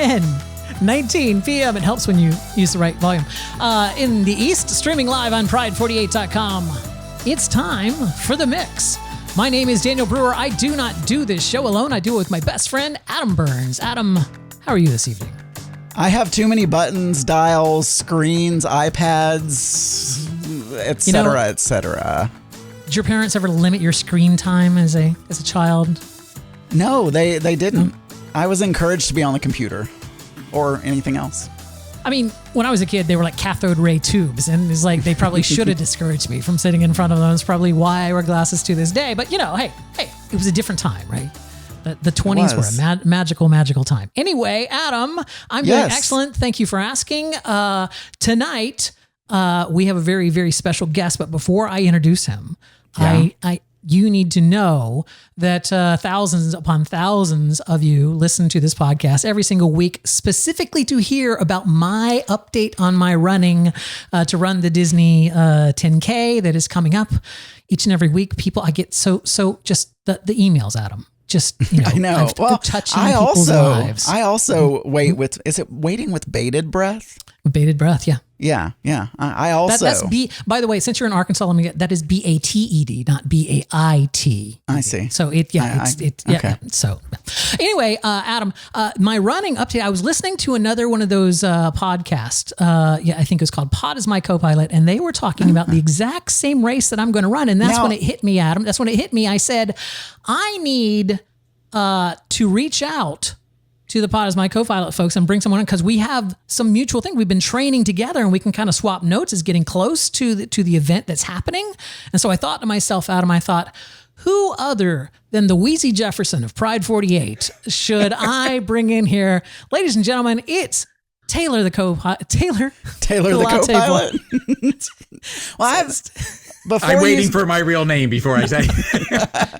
10:19 p.m. It helps when you use the right volume. In the East, streaming live on pride48.com. It's time for The Mix. My name is Daniel Brewer. I do not do this show alone. I do it with my best friend, Adam Burns. Adam, how are you this evening? I have too many buttons, dials, screens, iPads, etc., etc. Did your parents ever limit your screen time as a child? No, they didn't. I was encouraged to be on the computer or anything else. I mean, when I was a kid, they were like cathode ray tubes, and it's like they probably should have discouraged me from sitting in front of them. It's probably why I wear glasses to this day. But, hey, it was a different time, right? The 20s were a magical time. Anyway, Adam, I'm doing excellent. Thank you for asking. Tonight, we have a very, very special guest. But before I introduce him, you need to know that thousands upon thousands of you listen to this podcast every single week, specifically to hear about my update on my running to run the Disney 10K that is coming up each and every week. People, I get so just the emails, Adam. Just, I know. Well, touching people's lives. I also wait with, is it waiting with bated breath? Bated breath, yeah. Yeah. I also. That's by the way, since you're in Arkansas, let me get, that is BATED, not BAIT. I see. So So anyway, Adam, my running update, I was listening to another one of those podcasts. I think it was called Pod is My Co-Pilot. And they were talking about the exact same race that I'm going to run. And that's when it hit me, Adam. That's when it hit me. I said, I need to reach out to the Pod is My Co-Pilot folks and bring someone in, because we have some mutual thing. We've been training together and we can kind of swap notes as getting close to the event that's happening. And so I thought to myself, Adam, who other than the Wheezy Jefferson of Pride 48 should I bring in here? Ladies and gentlemen, it's Taylor the Co-Pilot. Taylor the Co-Pilot. Well, I'm waiting for my real name before I say.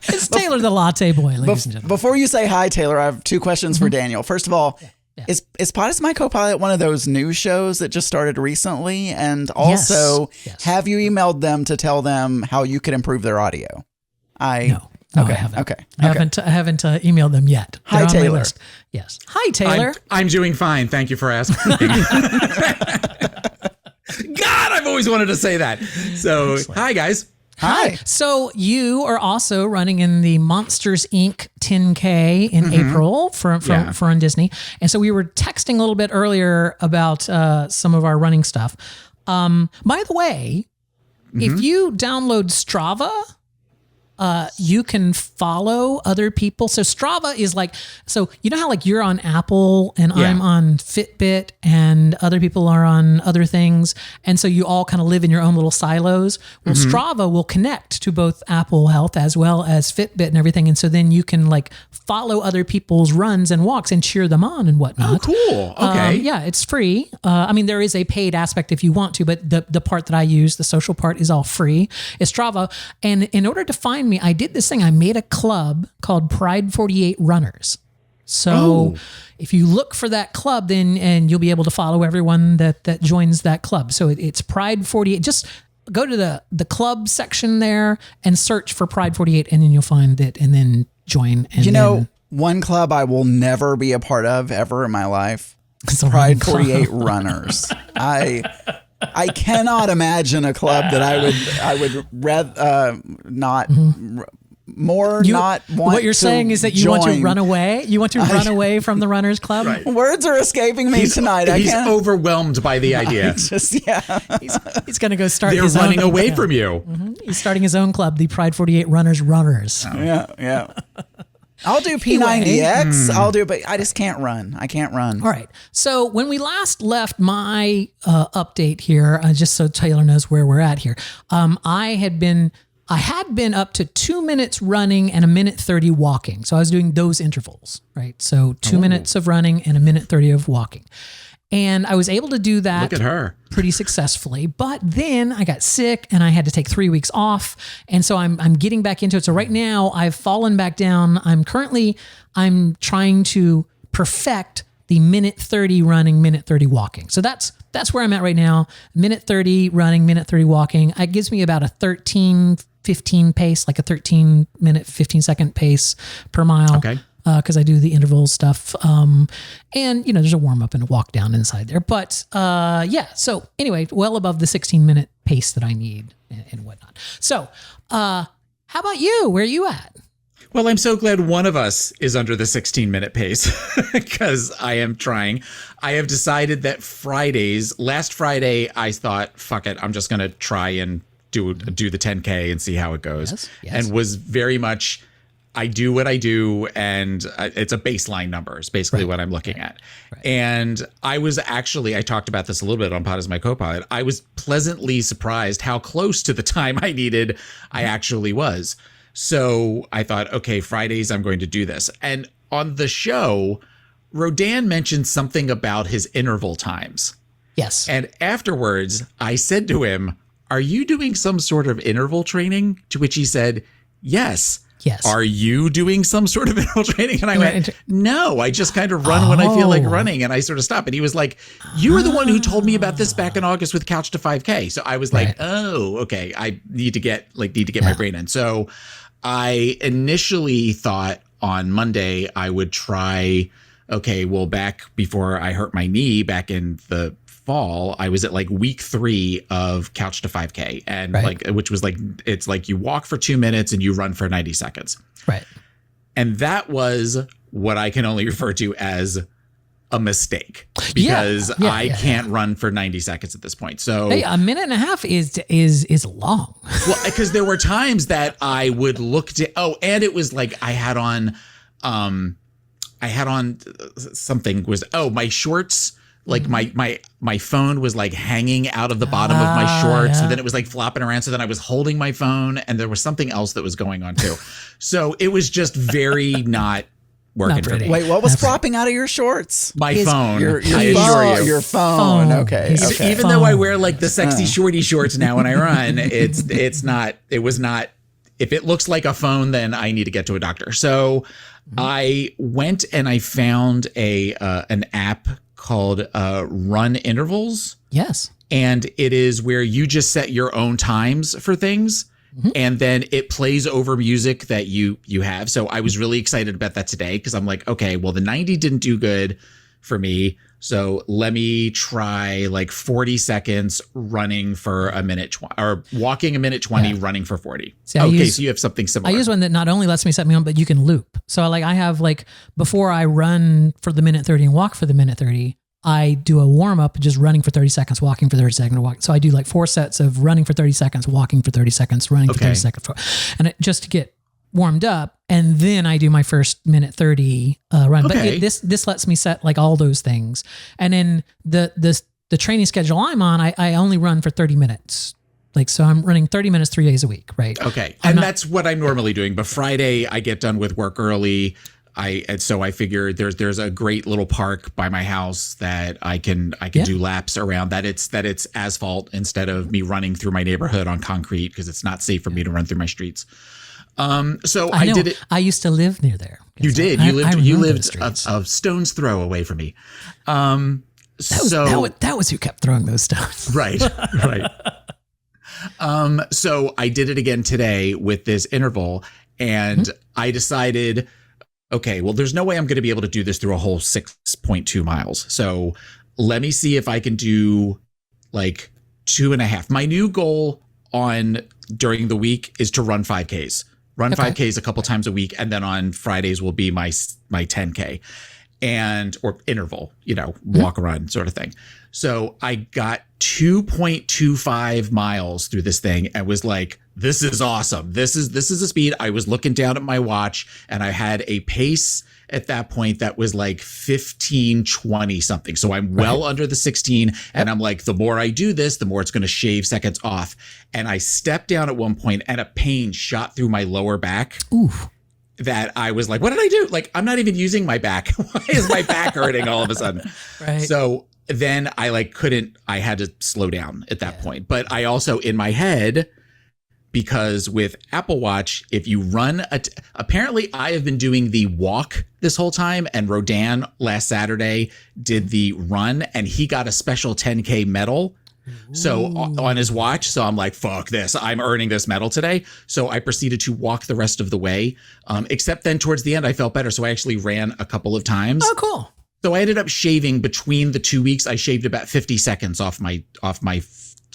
It's Taylor the Latte Boy, ladies and gentlemen. Before you say hi, Taylor, I have two questions for Daniel. First of all, is Pod is My Co-Pilot one of those news shows that just started recently? And also, have you emailed them to tell them how you could improve their audio? No, okay, I haven't. Okay. I haven't emailed them yet. They're hi, on Taylor. my list. Yes. Hi, Taylor. I'm doing fine. Thank you for asking. God, I've always wanted to say that. So, excellent. Hi, guys. Hi. So you are also running in the Monsters, Inc. 10K in April for on Disney. And so we were texting a little bit earlier about some of our running stuff. By the way, if you download Strava, you can follow other people. So Strava is so you know how you're on Apple and I'm on Fitbit and other people are on other things. And so you all kind of live in your own little silos. Well, Strava will connect to both Apple Health as well as Fitbit and everything. And so then you can follow other people's runs and walks and cheer them on and whatnot. Oh, cool. Okay. It's free. There is a paid aspect if you want to, but the part that I use, the social part, is all free. It's Strava. And in order to find me, I did this thing. I made a club called Pride 48 Runners. So if you look for that club, and you'll be able to follow everyone that joins that club. So it's Pride 48. Just go to the club section there and search for Pride 48, and then you'll find it, and then join. And one club I will never be a part of ever in my life. Pride 48 Runners. I cannot imagine a club that I would rather not more not want. What you're saying is that you want to run away. You want to run away from the Runners Club. Right. Words are escaping me tonight. He's overwhelmed by the idea. He's going to go start. They're running away from you. He's starting his own club, the Pride 48 Runners. Oh. Yeah. I'll do P90X. I'll do, but I just can't run. I can't run. All right. So when we last left my update here, just so Taylor knows where we're at here, I had been up to 2 minutes running and 1:30 walking. So I was doing those intervals, right? So 2 minutes of running and 1:30 of walking. And I was able to do that. Look at her. Pretty successfully. But then I got sick and I had to take 3 weeks off. And so I'm getting back into it. So right now I've fallen back down. I'm trying to perfect the 1:30 running, 1:30 walking. So that's where I'm at right now. 1:30 running, 1:30 walking. It gives me about a 13-15 pace, like a 13-minute, 15-second pace per mile. Okay. because I do the interval stuff. And, there's a warm up and a walk down inside there. But yeah, so anyway, well above the 16-minute pace that I need and whatnot. So how about you? Where are you at? Well, I'm so glad one of us is under the 16-minute pace because I am trying. I have decided that last Friday, I thought, fuck it, I'm just going to try and do the 10K and see how it goes. Yes. And was very much, I do what I do, and it's a baseline number is basically what I'm looking at. Right. And I was actually, I talked about this a little bit on Pod as My Copilot. I was pleasantly surprised how close to the time I needed I actually was. So I thought, okay, Fridays, I'm going to do this. And on the show, Rodan mentioned something about his interval times. Yes. And afterwards, I said to him, are you doing some sort of interval training? To which he said, yes. Yes. Are you doing some sort of interval training? And I went, no, I just kind of run when I feel like running. And I sort of stop. And he was like, you were the one who told me about this back in August with Couch to 5K. So I was like, oh, okay. I need to get my brain in. So I initially thought on Monday I would try, back before I hurt my knee back in the fall, I was at like week 3 of Couch to 5K, and which was like, it's like you walk for 2 minutes and you run for 90 seconds. Right. And that was what I can only refer to as a mistake because I can't run for 90 seconds at this point. So a minute and a half is long. Well, because there were times that I would look to, and it was like I had on something my shorts. Like my phone was like hanging out of the bottom of my shorts, and then it was like flopping around. So then I was holding my phone, and there was something else that was going on too. So it was just very not working for me. Wait, what was flopping out of your shorts? My phone. Your phone. Your phone. Okay. Even though I wear like the sexy shorty shorts now when I run, it was not. If it looks like a phone, then I need to get to a doctor. So I went and I found an app called Run Intervals. Yes. And it is where you just set your own times for things. Mm-hmm. And then it plays over music that you have. So I was really excited about that today because I'm like, okay, well, the 90 didn't do good for me. So let me try like 40 seconds running for a minute or walking a minute 20, running for 40. So you have something similar. I use one that not only lets me set me on, but you can loop. So I have before I run for the minute 30 and walk for the minute 30, I do a warm up, just running for 30 seconds, walking for 30 seconds, walk. So I do like 4 sets of running for 30 seconds, walking for 30 seconds, running for 30 seconds, and just to get warmed up. And then I do my first minute 30 run. Okay. But this lets me set like all those things. And then the training schedule I'm on, I only run for 30 minutes. So I'm running 30 minutes 3 days a week, right? Okay. That's what I'm normally doing. But Friday I get done with work early. So I figured there's a great little park by my house that I can do laps around, that it's asphalt instead of me running through my neighborhood on concrete because it's not safe for me to run through my streets. So I did it. I used to live near there. You did. You lived a stone's throw away from me. That was who kept throwing those stones. Right. So I did it again today with this interval, and I decided, okay, well, there's no way I'm going to be able to do this through a whole 6.2 miles. So let me see if I can do like 2.5. My new goal during the week is to run 5Ks. Run 5Ks a couple times a week, and then on Fridays will be my 10K or interval, walk, run sort of thing. So I got 2.25 miles through this thing and was like, this is awesome. This is the speed. I was looking down at my watch and I had a pace at that point that was like 15:20 something. So I'm well under the 16, and I'm like, the more I do this, the more it's going to shave seconds off. And I stepped down at one point and a pain shot through my lower back. Oof. That I was like, what did I do? Like, I'm not even using my back. Why is my back hurting all of a sudden? Right. So then I I had to slow down at that point. But I also, in my head, because with Apple Watch, if you run, apparently I have been doing the walk this whole time, and Rodan last Saturday did the run, and he got a special 10K medal So on his watch. So I'm like, fuck this. I'm earning this medal today. So I proceeded to walk the rest of the way. Except then towards the end, I felt better. So I actually ran a couple of times. Oh, cool. So I ended up shaving between the 2 weeks. I shaved about 50 seconds off my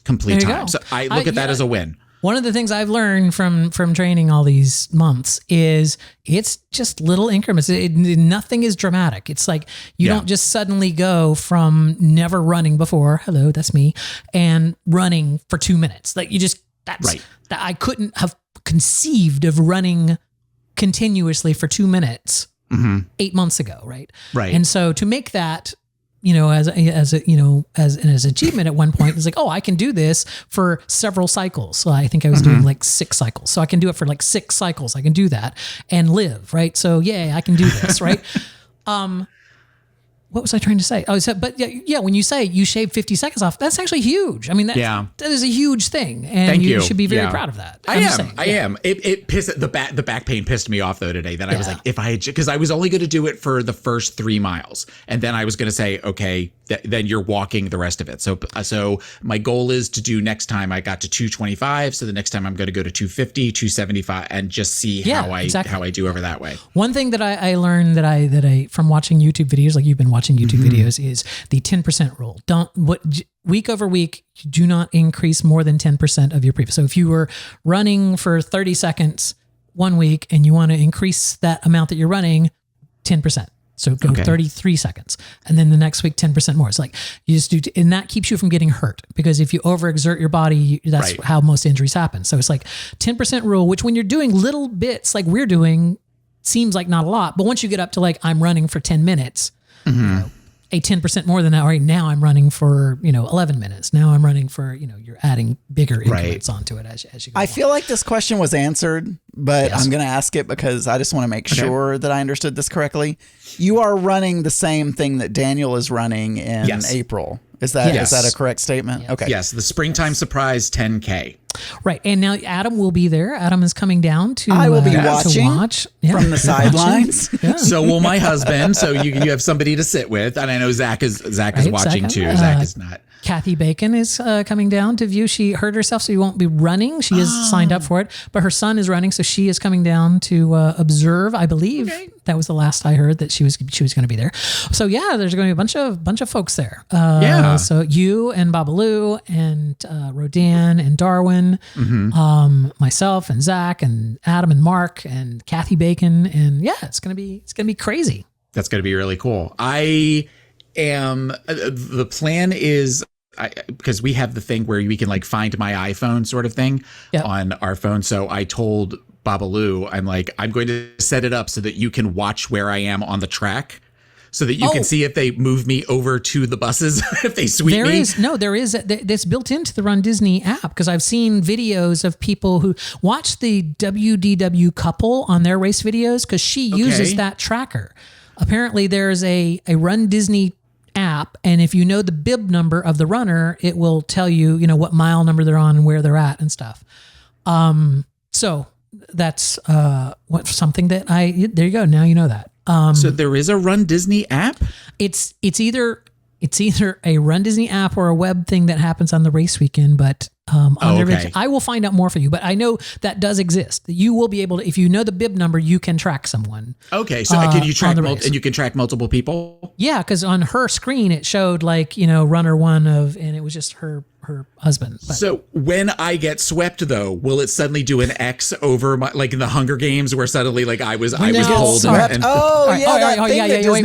complete time. So I look at that as a win. One of the things I've learned from training all these months is it's just little increments. Nothing is dramatic. It's like you don't just suddenly go from never running before, hello, that's me, and running for 2 minutes. Like you just, that I couldn't have conceived of running continuously for 2 minutes 8 months ago. Right. And so to make that, as an achievement at one point, it's like, oh, I can do this for several cycles. So I think I was doing like 6 cycles. So I can do it for like 6 cycles. I can do that and live, right? So yeah, I can do this, right? What was I trying to say? Oh, but when you say you shave 50 seconds off, that's actually huge. I mean, that is a huge thing, and you should be very proud of that. I am. It pissed the back pain pissed me off though today. That I was like, because I was only going to do it for the first 3 miles, and then I was going to say, okay, then you're walking the rest of it. So my goal is to do next time I got to 225. So the next time I'm going to go to 250, 275, and just see how I do over that way. One thing that I learned that I from watching YouTube videos, like you've been watching YouTube videos, is the 10% rule. Week over week, you do not increase more than 10% of your previous. So if you were running for 30 seconds 1 week and you want to increase that amount that you're running, 10%. So go 33 seconds. And then the next week, 10% more. It's like you just do, and that keeps you from getting hurt, because if you overexert your body, that's how most injuries happen. So it's like 10% rule, which when you're doing little bits like we're doing, seems like not a lot. But once you get up to like, I'm running for 10 minutes, a 10% more than that. Right now I'm running for, 11 minutes. Now I'm running for, you're adding bigger increments onto it as you go. I feel like this question was answered, but I'm going to ask it because I just want to make sure that I understood this correctly. You are running the same thing that Daniel is running in April. Is that a correct statement? Yes. Okay. Yes. The springtime surprise 10K. Right. And now Adam will be there. Adam is coming down to I will be watching from the sidelines. So will my husband. So you have somebody to sit with. And I know Zach is watching too. Zach is not. Kathy Bacon is coming down to view. She hurt herself, so you won't be running. She is signed up for it, but her son is running, so she is coming down to observe. I believe that was the last I heard that she was going to be there. So yeah, there's going to be a bunch of folks there. So you and Babalu and Rodan and Darwin, myself and Zach and Adam and Mark and Kathy Bacon, and it's gonna be crazy. That's gonna be really cool. The plan is, because we have the thing where we can like find my iPhone sort of thing on our phone. So I told Babalu, I'm like, I'm going to set it up so that you can watch where I am on the track, so that you can see if they move me over to the buses, if they sweep me. There is that's built into the Run Disney app, because I've seen videos of people who watch the WDW couple on their race videos, because she uses that tracker. Apparently there's a Run Disney app, and if you know the bib number of the runner, it will tell you, what mile number they're on and where they're at and stuff. So that's something that there you go. Now you know that. So there is a Run Disney app? It's either a Run Disney app or a web thing that happens on the race weekend, but on their page, I will find out more for you, but I know that does exist. You will be able to, if you know the bib number, you can track someone. Okay, so can you track and you can track multiple people? Yeah, because on her screen it showed runner one and it was just her husband. But. So when I get swept though, will it suddenly do an X over my, like in the Hunger Games where suddenly like I was pulled and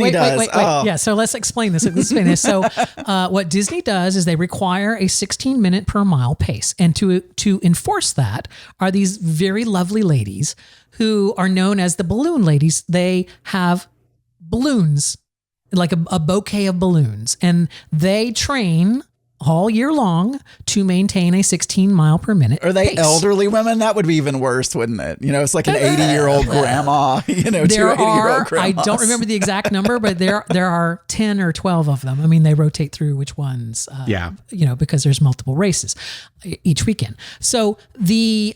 wait. Yeah, so let's explain this. So what Disney does is they require a 16-minute per mile pace, and to enforce that are these very lovely ladies who are known as the balloon ladies. They have balloons, like a bouquet of balloons, and they train all year long to maintain a 16 mile per minute. Are they pace. Elderly women? That would be even worse, wouldn't it? It's like an 80-year-old grandma, two 80-year-old grandmas. I don't remember the exact number, but there are 10 or 12 of them. I mean, they rotate through which ones, because there's multiple races each weekend. So the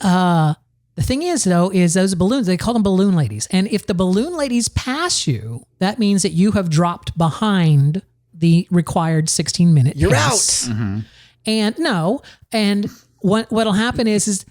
thing is, though, is those balloons, they call them balloon ladies. And if the balloon ladies pass you, that means that you have dropped behind the required 16-minute You're pace. out. Mm-hmm. And what'll happen is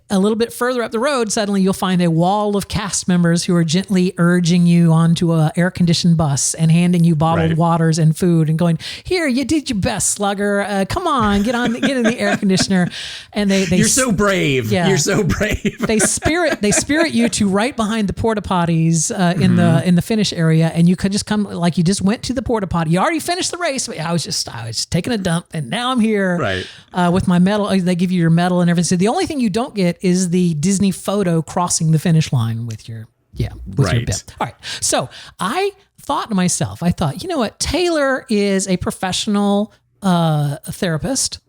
a little bit further up the road, suddenly you'll find a wall of cast members who are gently urging you onto a air-conditioned bus and handing you bottled waters and food and going, "Here, you did your best, slugger. Come on, get in the air conditioner." And you're so brave. Yeah, you're so brave. they spirit you to right behind the porta potties in the finish area, and you could just come like you just went to the porta potty. You already finished the race, but I was taking a dump, and now I'm here with my medal. They give you your medal and everything. So the only thing you don't get is the Disney photo crossing the finish line with your your bib. All right. So I thought to myself, you know what? Taylor is a professional therapist.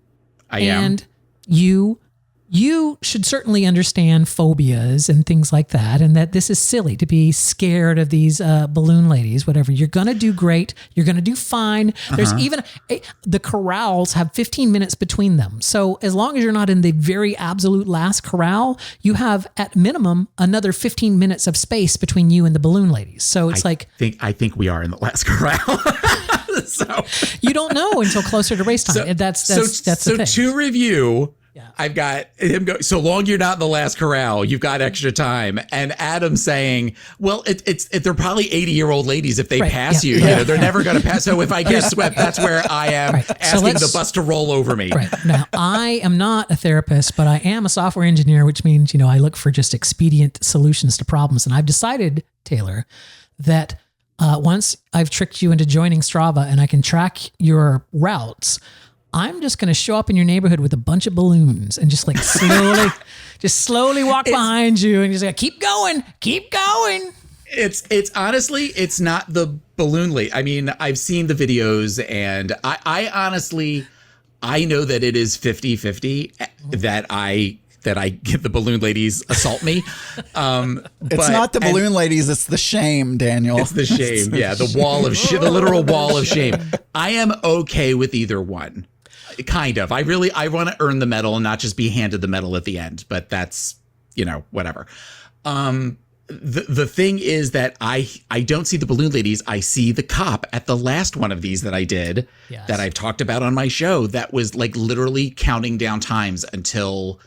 I am. And you should certainly understand phobias and things like that, and that this is silly to be scared of these balloon ladies, whatever. You're going to do great. You're going to do fine. There's even the corrals have 15 minutes between them. So as long as you're not in the very absolute last corral, you have at minimum another 15 minutes of space between you and the balloon ladies. So it's I think we are in the last corral. So you don't know until closer to race time. So, that's the thing. To review, yeah. I've got him go, so long you're not in the last corral, you've got extra time. And Adam saying, well, they're probably 80-year-old ladies if they pass you. You know, they're never going to pass. So if I get swept, that's where I am asking the bus to roll over me. Right. Now, I am not a therapist, but I am a software engineer, which means, I look for just expedient solutions to problems. And I've decided, Taylor, that once I've tricked you into joining Strava and I can track your routes, I'm just going to show up in your neighborhood with a bunch of balloons and just like slowly walk behind you and just like, keep going. It's honestly, it's not the balloon lady. I mean, I've seen the videos and I honestly, I know that it is 50-50 that I get the balloon ladies assault me. It's not the balloon ladies. It's the shame, Daniel. It's the shame. Yeah. The wall of the literal wall of shame. I am okay with either one. Kind of. I want to earn the medal and not just be handed the medal at the end, but that's, whatever. The thing is that I don't see the balloon ladies. I see the cop at the last one of these that I did that I've talked about on my show that was like literally counting down times until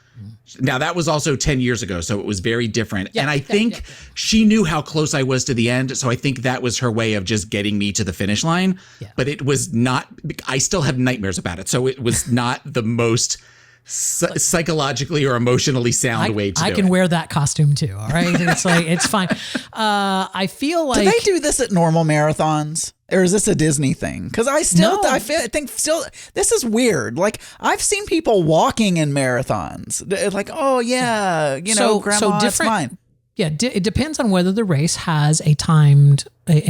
now that was also 10 years ago. So it was very different. And I think she knew how close I was to the end. So I think that was her way of just getting me to the finish line, but it was not, I still have nightmares about it. So it was not the most psychologically or emotionally sound way to do it. I can wear that costume too. All right. It's like, it's fine. I feel like. Do they do this at normal marathons? Or is this a Disney thing? Because I think this is weird. Like I've seen people walking in marathons. Like, oh yeah, grandma, it's fine. Yeah, it depends on whether the race has a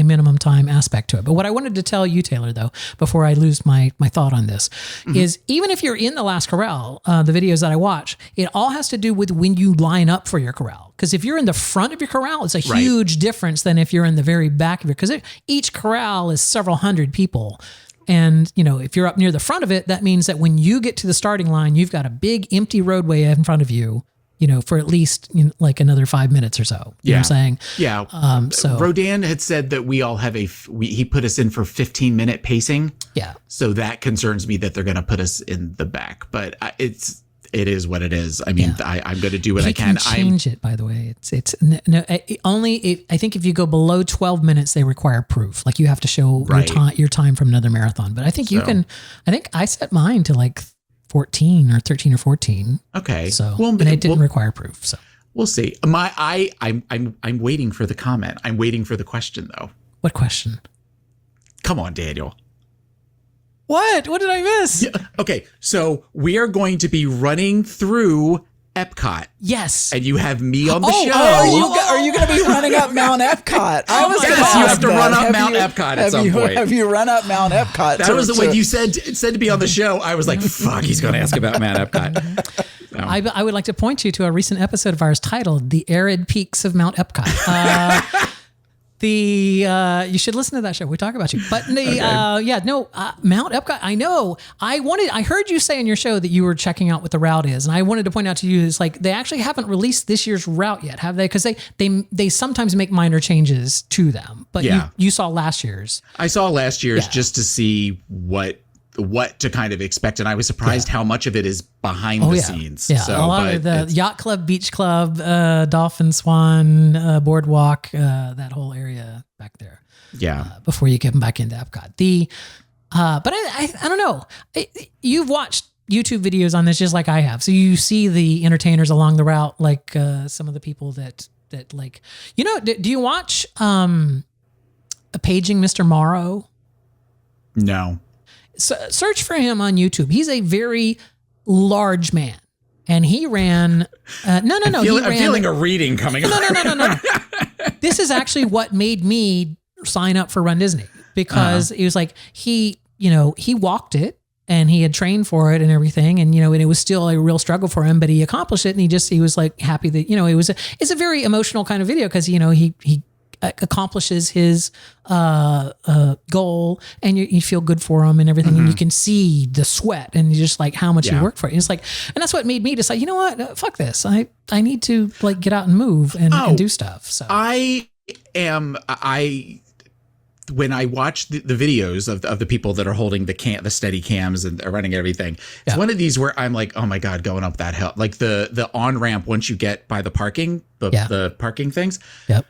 minimum time aspect to it. But what I wanted to tell you, Taylor, though, before I lose my thought on this, is even if you're in the last corral, the videos that I watch, it all has to do with when you line up for your corral. Because if you're in the front of your corral, it's a huge difference than if you're in the very back of your, because each corral is several hundred people. And, if you're up near the front of it, that means that when you get to the starting line, you've got a big empty roadway in front of you, for at least like another 5 minutes or so. You know what I'm saying? Yeah. So Rodan had said that we all have he put us in for 15-minute pacing. Yeah. So that concerns me that they're going to put us in the back, but it is what it is. I mean, I'm going to do what I can. Change it, by the way. It's only I think if you go below 12 minutes, they require proof. Like you have to show your time from another marathon. But I think you can. I think I set mine to like 13 or 14. Okay. So and it didn't require proof. So we'll see. I'm waiting for the comment. I'm waiting for the question though. What question? Come on, Daniel. What did I miss? Yeah, okay. So we are going to be running through Epcot. Yes. And you have me on the show. Are you going to be running up Mount Epcot? I was going to ask you have to run up Mount Epcot at some point. Have you run up Mount Epcot? That was when you said to be on the show. I was like, fuck, he's going to ask about Mount Epcot. So. I would like to point you to a recent episode of ours titled "The Arid Peaks of Mount Epcot." You should listen to that show. We talk about you, but Mount Epcot. I know. I heard you say in your show that you were checking out what the route is, and I wanted to point out to you, it's like they actually haven't released this year's route yet, have they? Because they sometimes make minor changes to them. But you saw last year's. I saw last year's just to see what what to kind of expect, and I was surprised how much of it is behind the scenes. Yeah, so, a lot of the yacht club, beach club, dolphin, swan, boardwalk, that whole area back there. Yeah. Before you get them back into Epcot. But I don't know. You've watched YouTube videos on this just like I have, so you see the entertainers along the route, like some of the people that like, do you watch Paging Mr. Morrow? No. So search for him on YouTube. He's a very large man, and he ran. I'm feeling a reading coming. No. This is actually what made me sign up for Run Disney, because it was like he walked it and he had trained for it and everything, and and it was still a real struggle for him, but he accomplished it, and he was like happy that it's a very emotional kind of video, because he accomplishes his goal, and you feel good for him and everything, and you can see the sweat and just like how much he worked for it. And it's like, and that's what made me decide, you know what, fuck this, I need to like get out and move and do stuff. So when I watch the videos of the people that are holding the steady cams and are running everything, it's one of these where I'm like, oh my God, going up that hill, like the on ramp once you get by the parking, the parking things. Yep.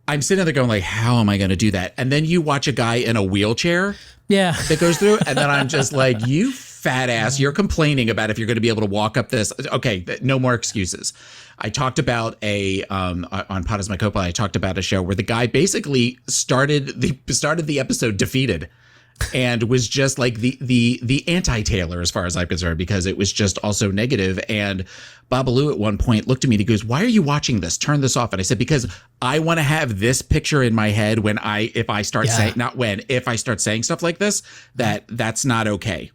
I'm sitting there going like, how am I going to do that? And then you watch a guy in a wheelchair that goes through, and then I'm just like, you fat ass, you're complaining about if you're going to be able to walk up this. Okay, no more excuses. I talked about on Potas My Copa, I talked about a show where the guy basically started the episode defeated, and was just like the anti-Taylor as far as I'm concerned, because it was just also negative. And Babalu at one point looked at me and he goes, "Why are you watching this? Turn this off." And I said, because I want to have this picture in my head if I start saying stuff like this, that's not okay.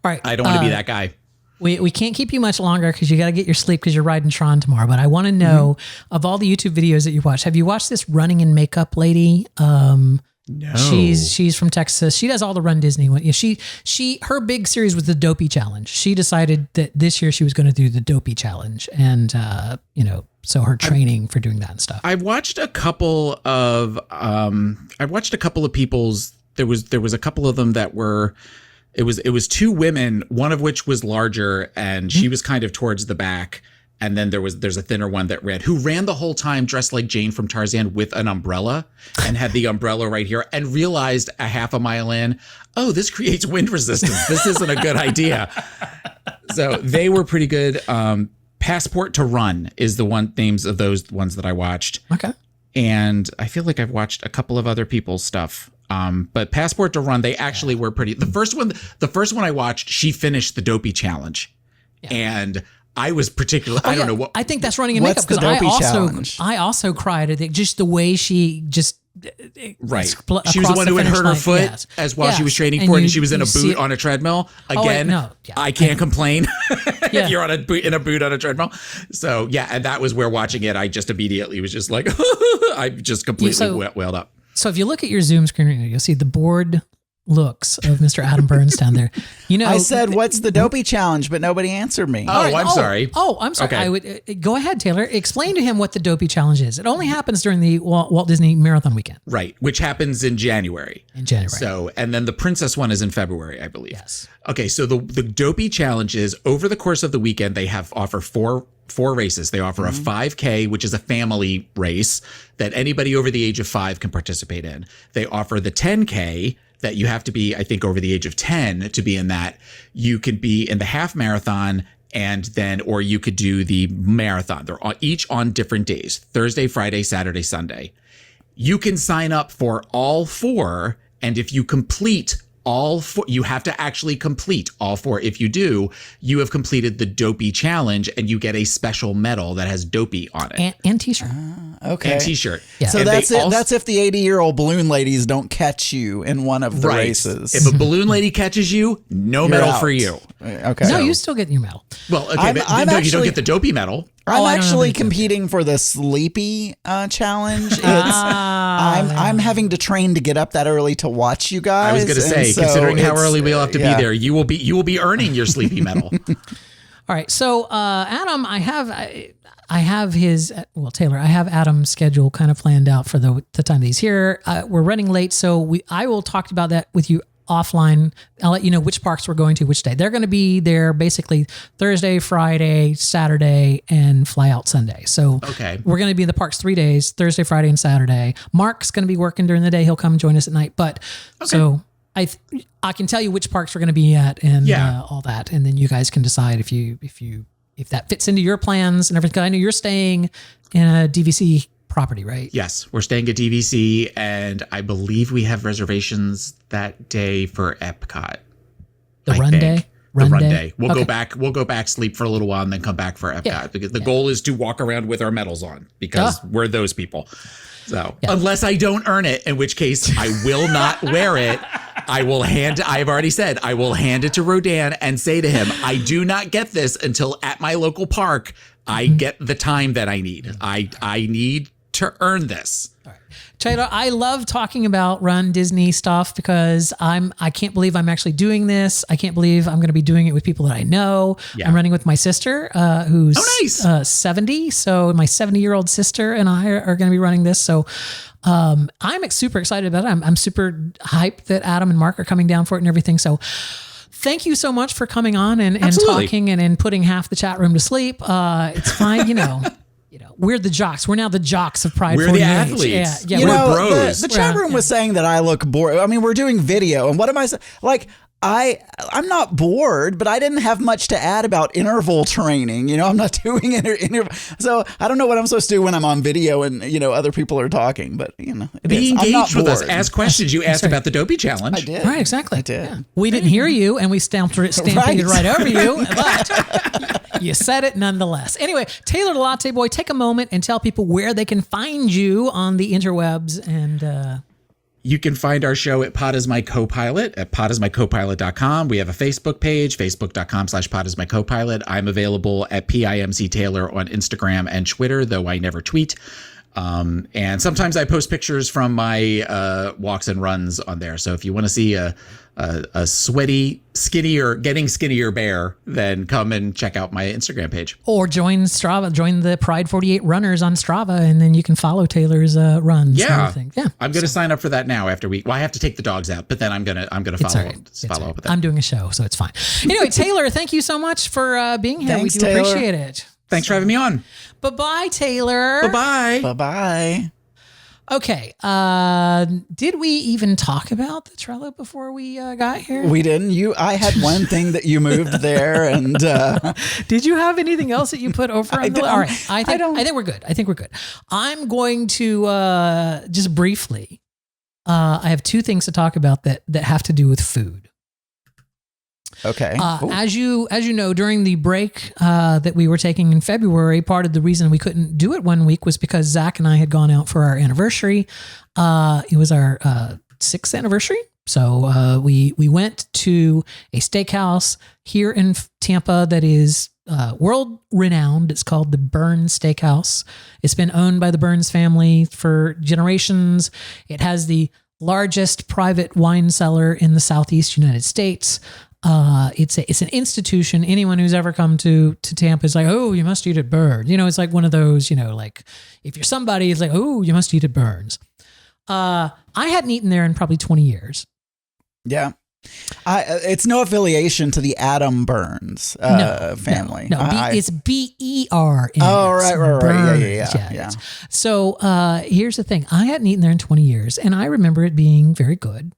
All right. I don't want to be that guy. We can't keep you much longer because you got to get your sleep because you're riding Tron tomorrow. But I want to know, of all the YouTube videos that you watch, have you watched this running in makeup lady? No. She's from Texas. She does all the Run Disney one. Yeah, her big series was the Dopey Challenge. She decided that this year she was going to do the Dopey Challenge, and so her training for doing that and stuff. I've watched a couple of people's. There was a couple of them that were. It was two women, one of which was larger, and she was kind of towards the back. And then there's a thinner one who ran the whole time dressed like Jane from Tarzan with an umbrella, and had the umbrella right here, and realized a half a mile in, oh, this creates wind resistance. This isn't a good idea. So they were pretty good. Passport to Run is the names of those ones that I watched. Okay. And I feel like I've watched a couple of other people's stuff. But Passport to Run, they actually were pretty. The first one I watched, she finished the Dopey Challenge, and I was particularly. I don't know what. I think that's running in makeup, because I also cried at just the way she just. Right. She was the one who had hurt her foot while she was training for it, and she was in a boot on a treadmill. Again, I can't complain if you're in a boot on a treadmill. So yeah, and that was where watching it, I just immediately was just like, I just completely wailed up. So if you look at your Zoom screen right now, you'll see the board looks of Mr. Adam Burns down there. I said, "What's the Dopey Challenge?" but nobody answered me. I'm sorry. I'm sorry. Okay. I would go ahead, Taylor. Explain to him what the Dopey Challenge is. It only happens during the Walt Disney Marathon weekend, right? Which happens in January. So, and then the Princess one is in February, I believe. Yes. Okay, so the Dopey Challenge is over the course of the weekend. They offer four races. They offer a 5K, which is a family race that anybody over the age of 5 can participate in. They offer the 10K that you have to be, I think, over the age of 10 to be in that. You could be in the half marathon, or you could do the marathon. They're each on different days: Thursday, Friday, Saturday, Sunday. You can sign up for all 4. And if you complete all 4, you have to actually complete all 4. If you do, you have completed the Dopey Challenge, and you get a special medal that has Dopey on it. And t-shirt. Okay. And t-shirt. Yeah. So that's it. That's if the 80-year-old balloon ladies don't catch you in one of the races. If a balloon lady catches you, no medal for you. Okay. No, you still get your medal. Well, okay, you don't get the Dopey medal. I'm actually competing for the Sleepy Challenge. I'm having to train to get up that early to watch you guys. I was going to say, considering how early we'll have to be there, you will be earning your Sleepy medal. All right, so Adam, I have his Taylor. I have Adam's schedule kind of planned out for the time that he's here. We're running late, so I will talk about that with you offline. I'll let you know which parks we're going to which day. They're going to be there basically Thursday, Friday, Saturday, and fly out Sunday. So we're going to be in the parks 3 days, Thursday, Friday, and Saturday. Mark's going to be working during the day. He'll come join us at night. But so I can tell you which parks we're going to be at and all that. And then you guys can decide if that fits into your plans and everything. I know you're staying in a DVC property, right? Yes, we're staying at DVC, and I believe we have reservations that day for Epcot. The run day? The run day. We'll go back, sleep for a little while, and then come back for Epcot because the goal is to walk around with our medals on because we're those people. So unless I don't earn it, in which case I will not wear it. I've already said, I will hand it to Rodan and say to him, I do not get this until at my local park, I get the time that I need. I need to earn this. All right. Taylor, I love talking about Run Disney stuff because I can't believe I'm actually doing this. I can't believe I'm going to be doing it with people that I know. Yeah. I'm running with my sister, who's 70. So my 70-year-old sister and I are going to be running this. So I'm super excited about it. I'm super hyped that Adam and Mark are coming down for it and everything. So thank you so much for coming on and talking and putting half the chat room to sleep. It's fine, we're the jocks. We're now the jocks of Pride 48. We're the athletes. Yeah, we're bros. The chat room was saying that I look bored. I mean, we're doing video, and what am I saying? Like, I'm not bored, but I didn't have much to add about interval training. I'm not doing interval. So I don't know what I'm supposed to do when I'm on video and, other people are talking, but be engaged with us. Ask questions. You asked about the Dopey Challenge. I did. Right, exactly. I did. Yeah. We didn't hear you and we stampeded right over you, but you said it nonetheless. Anyway, Taylor the Latte Boy, take a moment and tell people where they can find you on the interwebs and, you can find our show at Pod is My Copilot at podismycopilot.com. We have a Facebook page, facebook.com/podismycopilot. I'm available at PIMC Taylor on Instagram and Twitter, though I never tweet. And sometimes I post pictures from my walks and runs on there. So if you want to see a sweaty, getting skinnier bear, then come and check out my Instagram page. Or join Strava, join the Pride 48 runners on Strava, and then you can follow Taylor's runs. Yeah. I'm going to sign up for that now after I have to take the dogs out, but then I'm going to follow up with that. I'm doing a show, so it's fine. Anyway, Taylor, thank you so much for being here. Thanks, we do Taylor. appreciate it. Thanks for having me on. Bye-bye, Taylor. Bye-bye. Bye-bye. Okay. Did we even talk about the Trello before we got here? We didn't. I had one thing that you moved there, and did you have anything else that you put over on the list? All right. I think we're good. I'm going to just briefly. I have two things to talk about that have to do with food. Okay. As you know, during the break that we were taking in February, part of the reason we couldn't do it one week was because Zach and I had gone out for our anniversary. It was our 6th anniversary. So we went to a steakhouse here in Tampa that is world renowned. It's called the Burns Steakhouse. It's been owned by the Burns family for generations. It has the largest private wine cellar in the Southeast United States. It's an institution. Anyone who's ever come to Tampa is like, oh, you must eat at Burns. It's like one of those, like if you're somebody, it's like, oh, you must eat at Burns. I hadn't eaten there in probably 20 years. Yeah. It's no affiliation to the Adam Burns family. No, it's BER. Oh, right. Yeah. So here's the thing. I hadn't eaten there in 20 years, and I remember it being very good.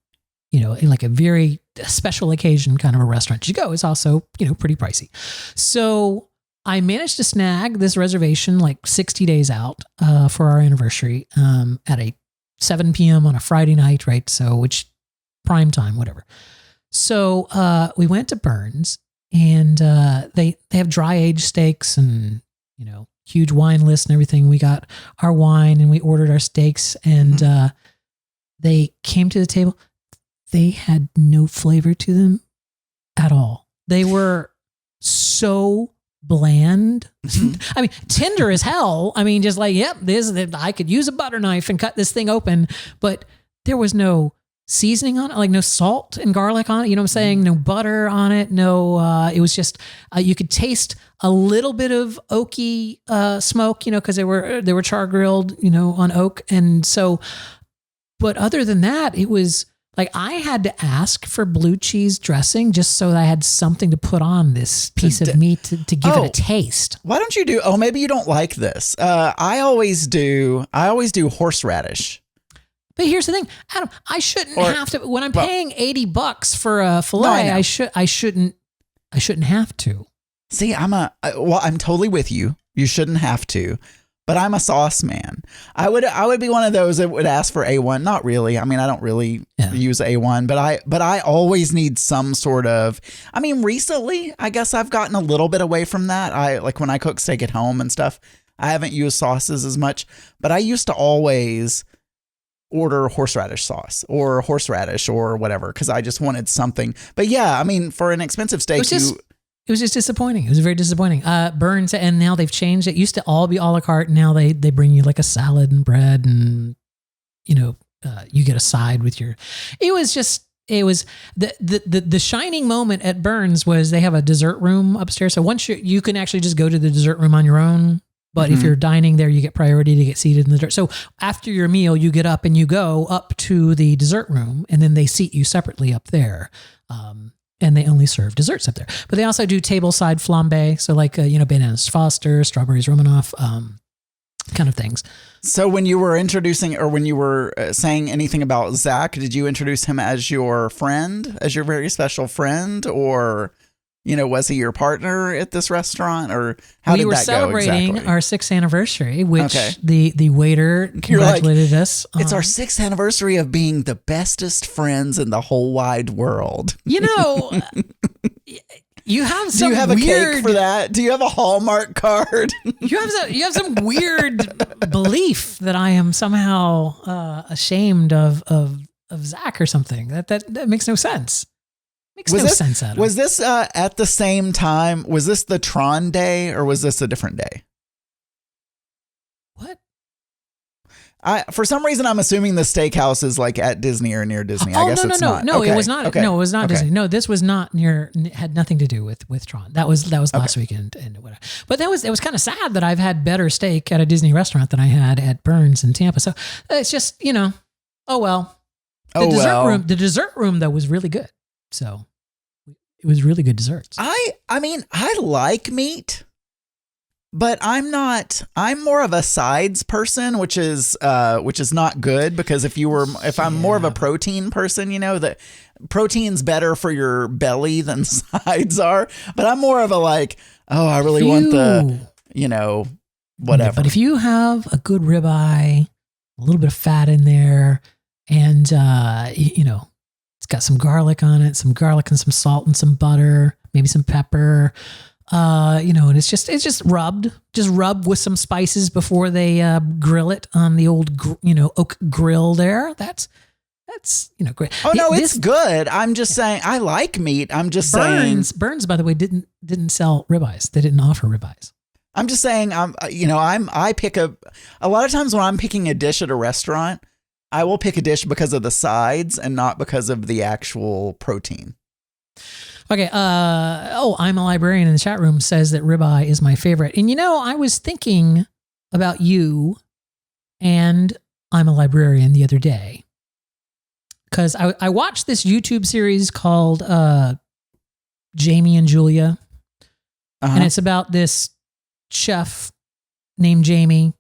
In like a very special occasion kind of a restaurant you go. It's also, pretty pricey. So I managed to snag this reservation like 60 days out for our anniversary at a 7 p.m. on a Friday night, right? So which prime time, whatever. So we went to Burns, and they have dry aged steaks and, huge wine list and everything. We got our wine and we ordered our steaks, and they came to the table. They had no flavor to them at all. They were so bland. I mean, tender as hell. I mean, just like, yep, I could use a butter knife and cut this thing open, but there was no seasoning on it, like no salt and garlic on it. You know what I'm saying? No butter on it. No, it was just, you could taste a little bit of oaky smoke, because they were char grilled, on oak. And so, but other than that, it was Like I had to ask for blue cheese dressing just so that I had something to put on this piece of meat to give it a taste. Why don't you do? Oh, maybe you don't like this. I always do horseradish. But here's the thing, Adam, I shouldn't have to, when I'm paying $80 for a filet, I shouldn't have to. See, I'm totally with you. You shouldn't have to, but I'm a sauce man. I would be one of those that would ask for A1. Not really. I mean, I don't really use A1, but I always need some sort of, I mean, recently, I guess I've gotten a little bit away from that. I like when I cook steak at home and stuff, I haven't used sauces as much, but I used to always order horseradish sauce or horseradish or whatever because I just wanted something. But yeah, I mean, for an expensive steak, it was just disappointing. It was very disappointing. Burns, and now they've changed. It used to all be a la carte. Now they bring you like a salad and bread, and you get a side with your. It was the shining moment at Burns was they have a dessert room upstairs. So once you can actually just go to the dessert room on your own. But if you're dining there, you get priority to get seated in the dessert. So after your meal, you get up and you go up to the dessert room, and then they seat you separately up there. And they only serve desserts up there. But they also do tableside flambe. So like, bananas Foster, strawberries Romanoff, kind of things. So when you were introducing or when you were saying anything about Zach, did you introduce him as your friend, as your very special friend, or... was he your partner at this restaurant, or how did that go? We were celebrating our 6th anniversary, which the waiter congratulated us. It's our 6th anniversary of being the bestest friends in the whole wide world. You have some. Do you have a cake for that? Do you have a Hallmark card? You have some weird belief that I am somehow ashamed of Zach or something. That makes no sense. Makes no sense, Adam. Was this at the same time? Was this the Tron day or was this a different day? What? For some reason, I'm assuming the steakhouse is like at Disney or near Disney. I guess it's not. No, it was not. Okay. No, it was not Disney. No, this was not near. Had nothing to do with Tron. That was last weekend and whatever. But it was kind of sad that I've had better steak at a Disney restaurant than I had at Burns in Tampa. So it's just oh well. The dessert room though was really good. So it was really good desserts. I mean, I like meat, but I'm more of a sides person, which is not good because if I'm more of a protein person, that protein's better for your belly than sides are, but I'm more of a I really want the, whatever. But if you have a good ribeye, a little bit of fat in there, and it's got some garlic on it, some garlic and some salt and some butter, maybe some pepper, and it's just rubbed with some spices before they grill it on the old, oak grill there. That's great. Oh no, it's good. I'm just saying I like meat. I'm just saying Burns, by the way, didn't sell ribeyes. They didn't offer ribeyes. I'm just saying I pick a lot of times when I'm picking a dish at a restaurant, I will pick a dish because of the sides and not because of the actual protein. Okay. I'm a librarian in the chat room says that ribeye is my favorite. And I was thinking about you and I'm a librarian the other day because I watched this YouTube series called Jamie and Julia. And it's about this chef named Jamie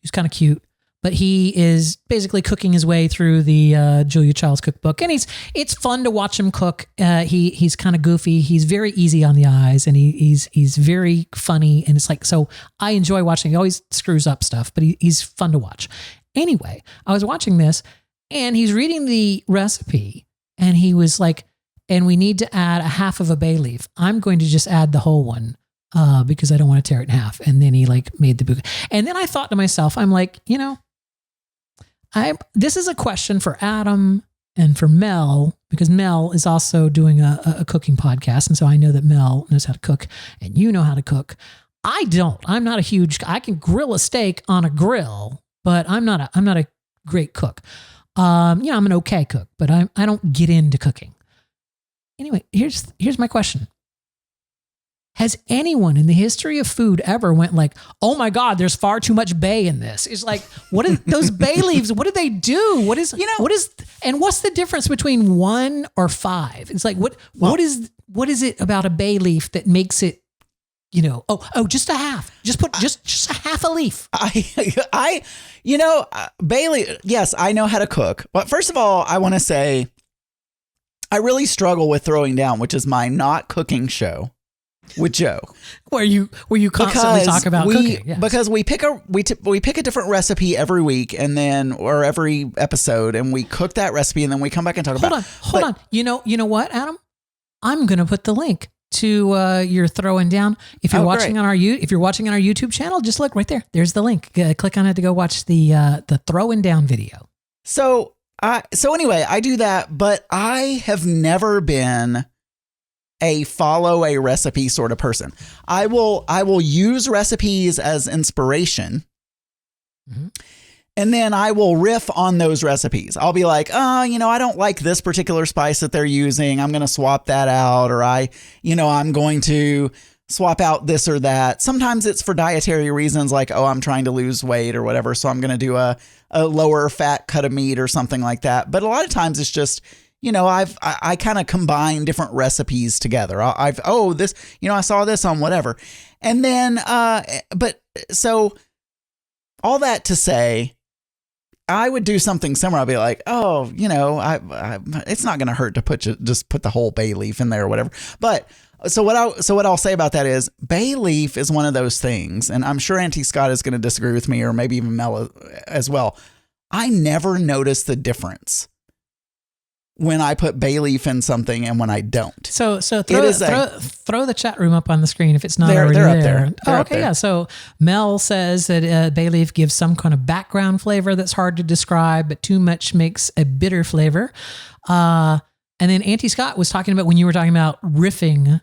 who's kind of cute. But he is basically cooking his way through the Julia Child's cookbook, and it's fun to watch him cook. He's kind of goofy. He's very easy on the eyes, and he's very funny. And it's so I enjoy watching. He always screws up stuff, but he's fun to watch. Anyway, I was watching this, and he's reading the recipe, and he was like, "And we need to add a half of a bay leaf. I'm going to just add the whole one." Because I don't want to tear it in half. And then he made the book. And then I thought to myself, I'm like, this is a question for Adam and for Mel, because Mel is also doing a cooking podcast. And so I know that Mel knows how to cook and you know how to cook. I don't. I'm not I can grill a steak on a grill, but I'm not a great cook. I'm an okay cook, but I don't get into cooking. Anyway, here's my question. has anyone in the history of food ever went like, oh my God, there's far too much bay in this? It's like, what are those bay leaves? What do they do? What's the difference between 1 or 5? It's like, what is it about a bay leaf that makes it, just a half, just a half a leaf. Bay leaf. Yes, I know how to cook. But first of all, I want to say I really struggle with Throwing Down, which is my not cooking show with Joe, where you constantly talk about cooking. Yes. Because we pick a different recipe every week, or every episode, and we cook that recipe, and then we come back and talk about. Hold on. You know what, Adam? I'm gonna put the link to your Throwing Down. If you're watching on our YouTube channel, just look right there. There's the link. Click on it to go watch the Throwing Down video. So anyway, I do that, but I have never been a follow a recipe sort of person. I will use recipes as inspiration. Mm-hmm. And then I will riff on those recipes. I'll be like, I don't like this particular spice that they're using. I'm going to swap that out. Or I'm going to swap out this or that. Sometimes it's for dietary reasons, like, I'm trying to lose weight or whatever. So I'm going to do a lower fat cut of meat or something like that. But a lot of times it's just, I kind of combine different recipes together. I saw this on whatever. And then, so all that to say, I would do something similar. I'd be like, it's not going to hurt to just put the whole bay leaf in there or whatever. But so what I'll say about that is bay leaf is one of those things, and I'm sure Auntie Scott is going to disagree with me, or maybe even Mel as well. I never notice the difference when I put bay leaf in something and when I don't. So throw the chat room up on the screen if it's not already there. Up there. They're up Okay, there. yeah. So Mel says that bay leaf gives some kind of background flavor that's hard to describe, but too much makes a bitter flavor. And then Auntie Scott was talking about, when you were talking about riffing,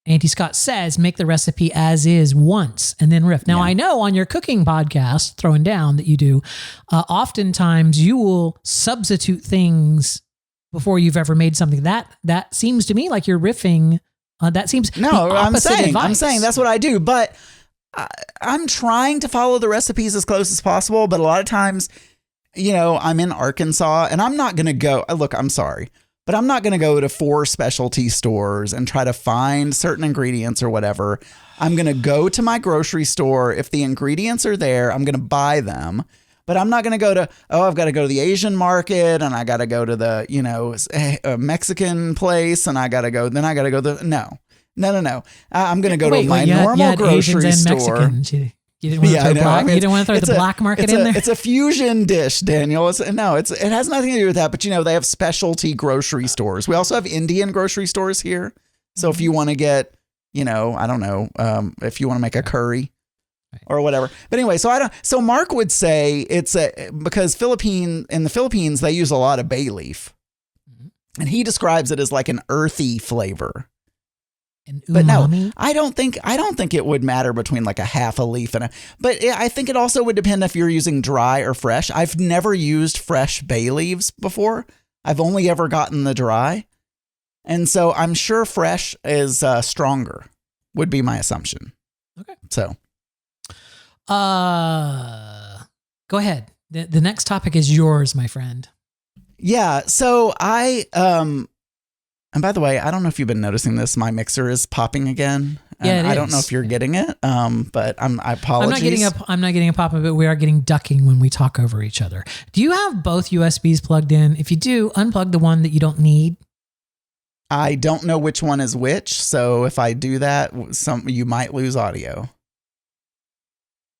Auntie Scott says, make the recipe as is once and then riff. Now, I know on your cooking podcast, Throwing Down, that you do, oftentimes you will substitute things before you've ever made something. That seems to me like you're riffing. That seems I'm saying that's what I do. But I'm trying to follow the recipes as close as possible. But a lot of times, I'm in Arkansas, and I'm not going to go. Look, I'm sorry, but I'm not going to go to 4 specialty stores and try to find certain ingredients or whatever. I'm going to go to my grocery store. If the ingredients are there, I'm going to buy them. But I'm not going to go to, I've got to go to the Asian market, and I got to go to the, Mexican place, and I got to go no. I'm going to go to my normal grocery store. You didn't want to throw the black market in there? It's a fusion dish, Daniel. It has nothing to do with that, but they have specialty grocery stores. We also have Indian grocery stores here. So if you want to get, I don't know, if you want to make a curry, or whatever. But anyway, so Mark would say because in the Philippines, they use a lot of bay leaf, and he describes it as like an earthy flavor. But no, I don't think it would matter between like a half a leaf but I think it also would depend if you're using dry or fresh. I've never used fresh bay leaves before. I've only ever gotten the dry. And so I'm sure fresh is stronger, would be my assumption. Okay. So. Go ahead. The next topic is yours, my friend. Yeah. So and by the way, I don't know if you've been noticing this. My mixer is popping again. Yeah, I don't know if you're getting it. But I apologize. I'm not getting a pop-up, but we are getting ducking when we talk over each other. Do you have both USBs plugged in? If you do, unplug the one that you don't need. I don't know which one is which. So if I do that, you might lose audio.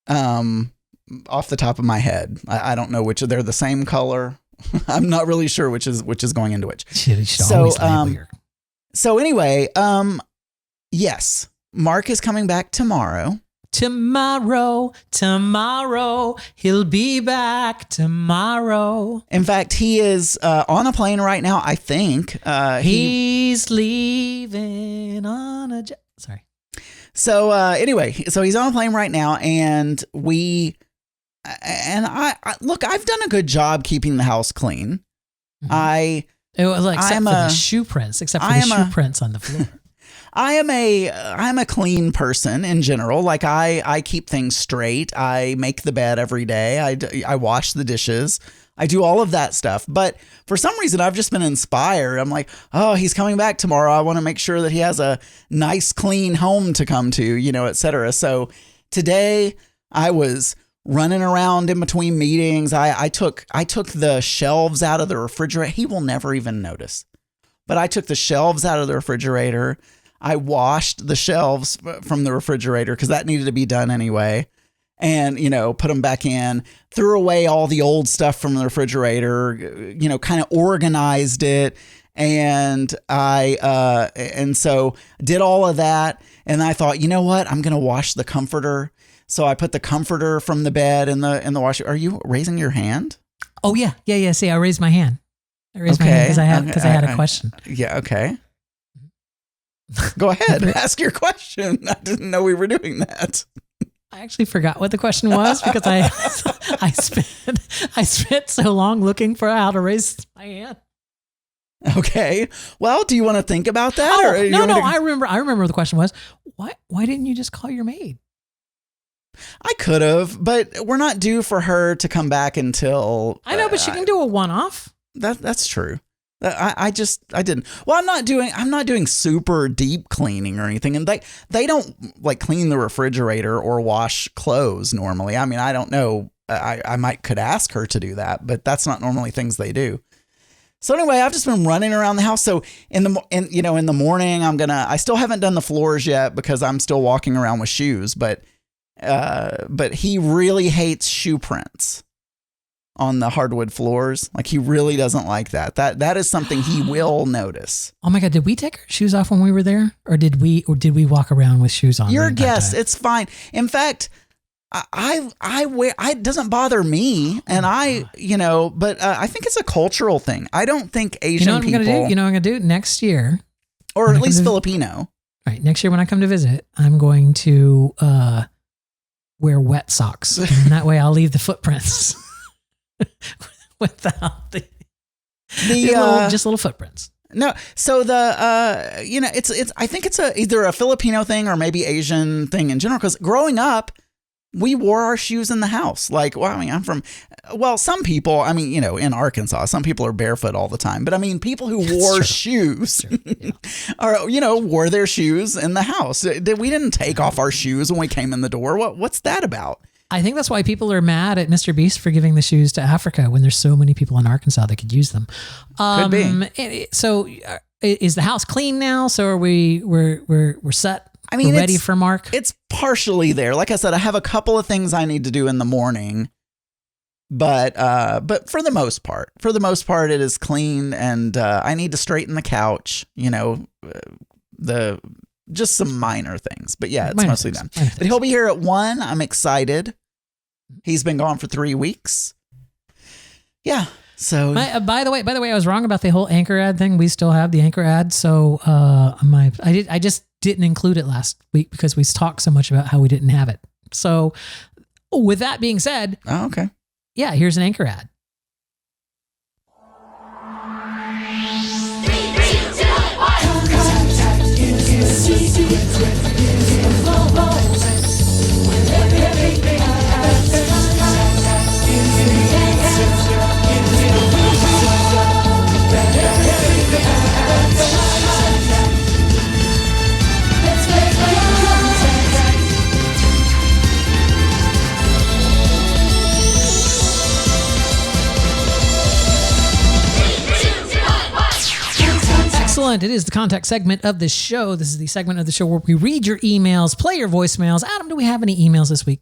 Off the top of my head, I don't know which. They're the same color. I'm not really sure which is going into which. So anyway, yes, Mark is coming back tomorrow. Tomorrow, he'll be back tomorrow. In fact, he is on a plane right now. I think he's leaving on a jet. Sorry. So anyway, so he's on a plane right now, and I look, I've done a good job keeping the house clean. Mm-hmm. Except for the shoe prints on the floor. I'm a clean person in general. Like I keep things straight. I make the bed every day. I wash the dishes. I do all of that stuff. But for some reason, I've just been inspired. I'm like, oh, he's coming back tomorrow. I want to make sure that he has a nice, clean home to come to, et cetera. So today I was running around in between meetings. I took the shelves out of the refrigerator. He will never even notice. But I took the shelves out of the refrigerator. I washed the shelves from the refrigerator because that needed to be done anyway. And, put them back in, threw away all the old stuff from the refrigerator, kind of organized it. And and so did all of that. And I thought, you know what? I'm going to wash the comforter. So I put the comforter from the bed in the washer. Are you raising your hand? Oh, yeah. Yeah. See, I raised my hand. I raised my hand because I had a question. Yeah. Okay. Go ahead. Ask your question. I didn't know we were doing that. I actually forgot what the question was because I spent so long looking for how to raise my hand. Okay. Well, do you want to think about that? Oh, no. I remember what the question was. Why didn't you just call your maid? I could have, but we're not due for her to come back until. I know, but she can do a one-off. That's true. I didn't. Well, I'm not doing super deep cleaning or anything. And they don't like clean the refrigerator or wash clothes normally. I mean, I don't know. I could ask her to do that, but that's not normally things they do. So anyway, I've just been running around the house. So in the morning, I still haven't done the floors yet because I'm still walking around with shoes, but he really hates shoe prints on the hardwood floors. Like he really doesn't like that. That is something he will notice. Oh my God. Did we take our shoes off when we were there? Or did we walk around with shoes on? Your guess. It's fine. In fact, I wear, it doesn't bother me. And but I think it's a cultural thing. I don't think Asian people. I'm going to do next year. Or at least Filipino. Right. Next year when I come to visit, I'm going to wear wet socks. And that way I'll leave the footprints. Without the just little footprints. No, so it's I think it's either a Filipino thing or maybe Asian thing in general. Because growing up, we wore our shoes in the house. Like, well, I mean, some people. I mean, in Arkansas, some people are barefoot all the time. But I mean, people who wore shoes, wore their shoes in the house. We didn't take off our shoes when we came in the door. What's that about? I think that's why people are mad at Mr. Beast for giving the shoes to Africa when there's so many people in Arkansas that could use them. Could be. So is the house clean now? So are we're set? I mean, we're ready for Mark? It's partially there. Like I said, I have a couple of things I need to do in the morning, but for the most part, it is clean, and I need to straighten the couch. Just some minor things, but yeah, it's mostly done. But he'll be here at 1. I'm excited. He's been gone for 3 weeks. Yeah. So by the way, I was wrong about the whole Anchor ad thing. We still have the Anchor ad. So I just didn't include it last week because we talked so much about how we didn't have it. So with that being said, okay. Yeah, here's an Anchor ad. Excellent. It is the contact segment of the show. This is the segment of the show where we read your emails, play your voicemails. Adam, do we have any emails this week?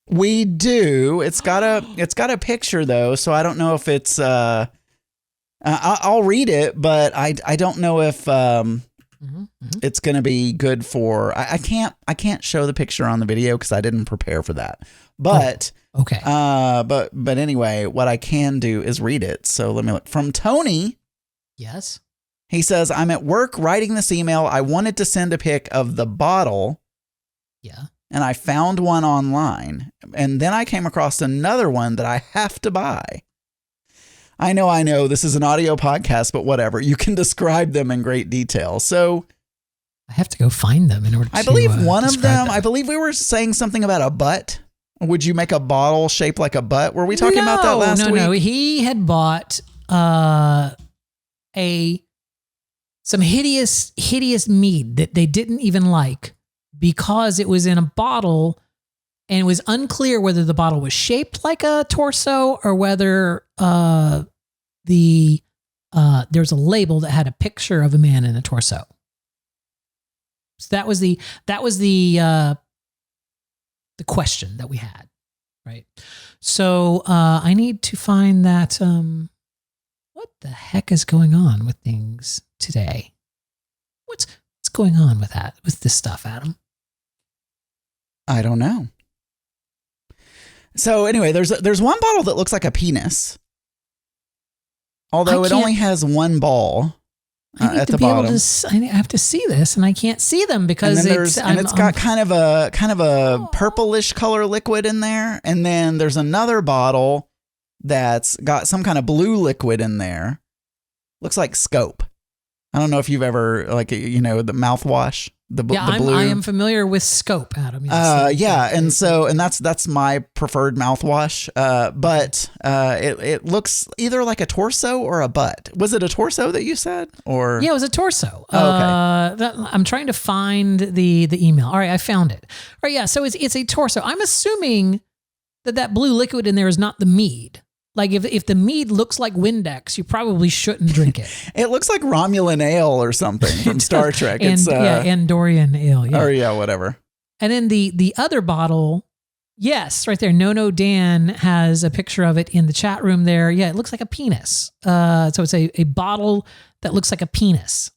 We do. It's got a picture though, so I don't know if it's. I'll read it, but I don't know if it's going to be good for. I can't show the picture on the video because I didn't prepare for that. But okay. But anyway, what I can do is read it. So let me look. From Tony. Yes. He says, I'm at work writing this email. I wanted to send a pic of the bottle. Yeah. And I found one online. And then I came across another one that I have to buy. I know. This is an audio podcast, but whatever. You can describe them in great detail. So I have to go find them in order to I believe one of them, that. I believe we were saying something about a butt. Would you make a bottle shaped like a butt? Were we talking about that last week? No. He had bought some hideous mead that they didn't even like because it was in a bottle and it was unclear whether the bottle was shaped like a torso or whether there's a label that had a picture of a man in a torso. So that was the question that we had, right? So I need to find that. What the heck is going on with things today? What's going on with this stuff, Adam? I don't know. So anyway, there's one bottle that looks like a penis, although it only has one ball at the bottom. I have to see this, and I can't see them because it's got kind of a purplish color liquid in there, and then there's another bottle that's got some kind of blue liquid in there. Looks like Scope. I don't know if you've ever the mouthwash. The blue. I am familiar with Scope, Adam. Yes. And that's my preferred mouthwash. But it looks either like a torso or a butt. Was it a torso that you said? Or yeah, it was a torso. Oh, okay. I'm trying to find the email. All right, I found it. All right, yeah. So it's a torso. I'm assuming that blue liquid in there is not the mead. Like if the mead looks like Windex, you probably shouldn't drink it. It looks like Romulan ale or something from Star Trek. It's Andorian ale. Yeah. Or whatever. And then the other bottle, yes, right there. No Dan has a picture of it in the chat room there. Yeah, it looks like a penis. So it's a bottle that looks like a penis.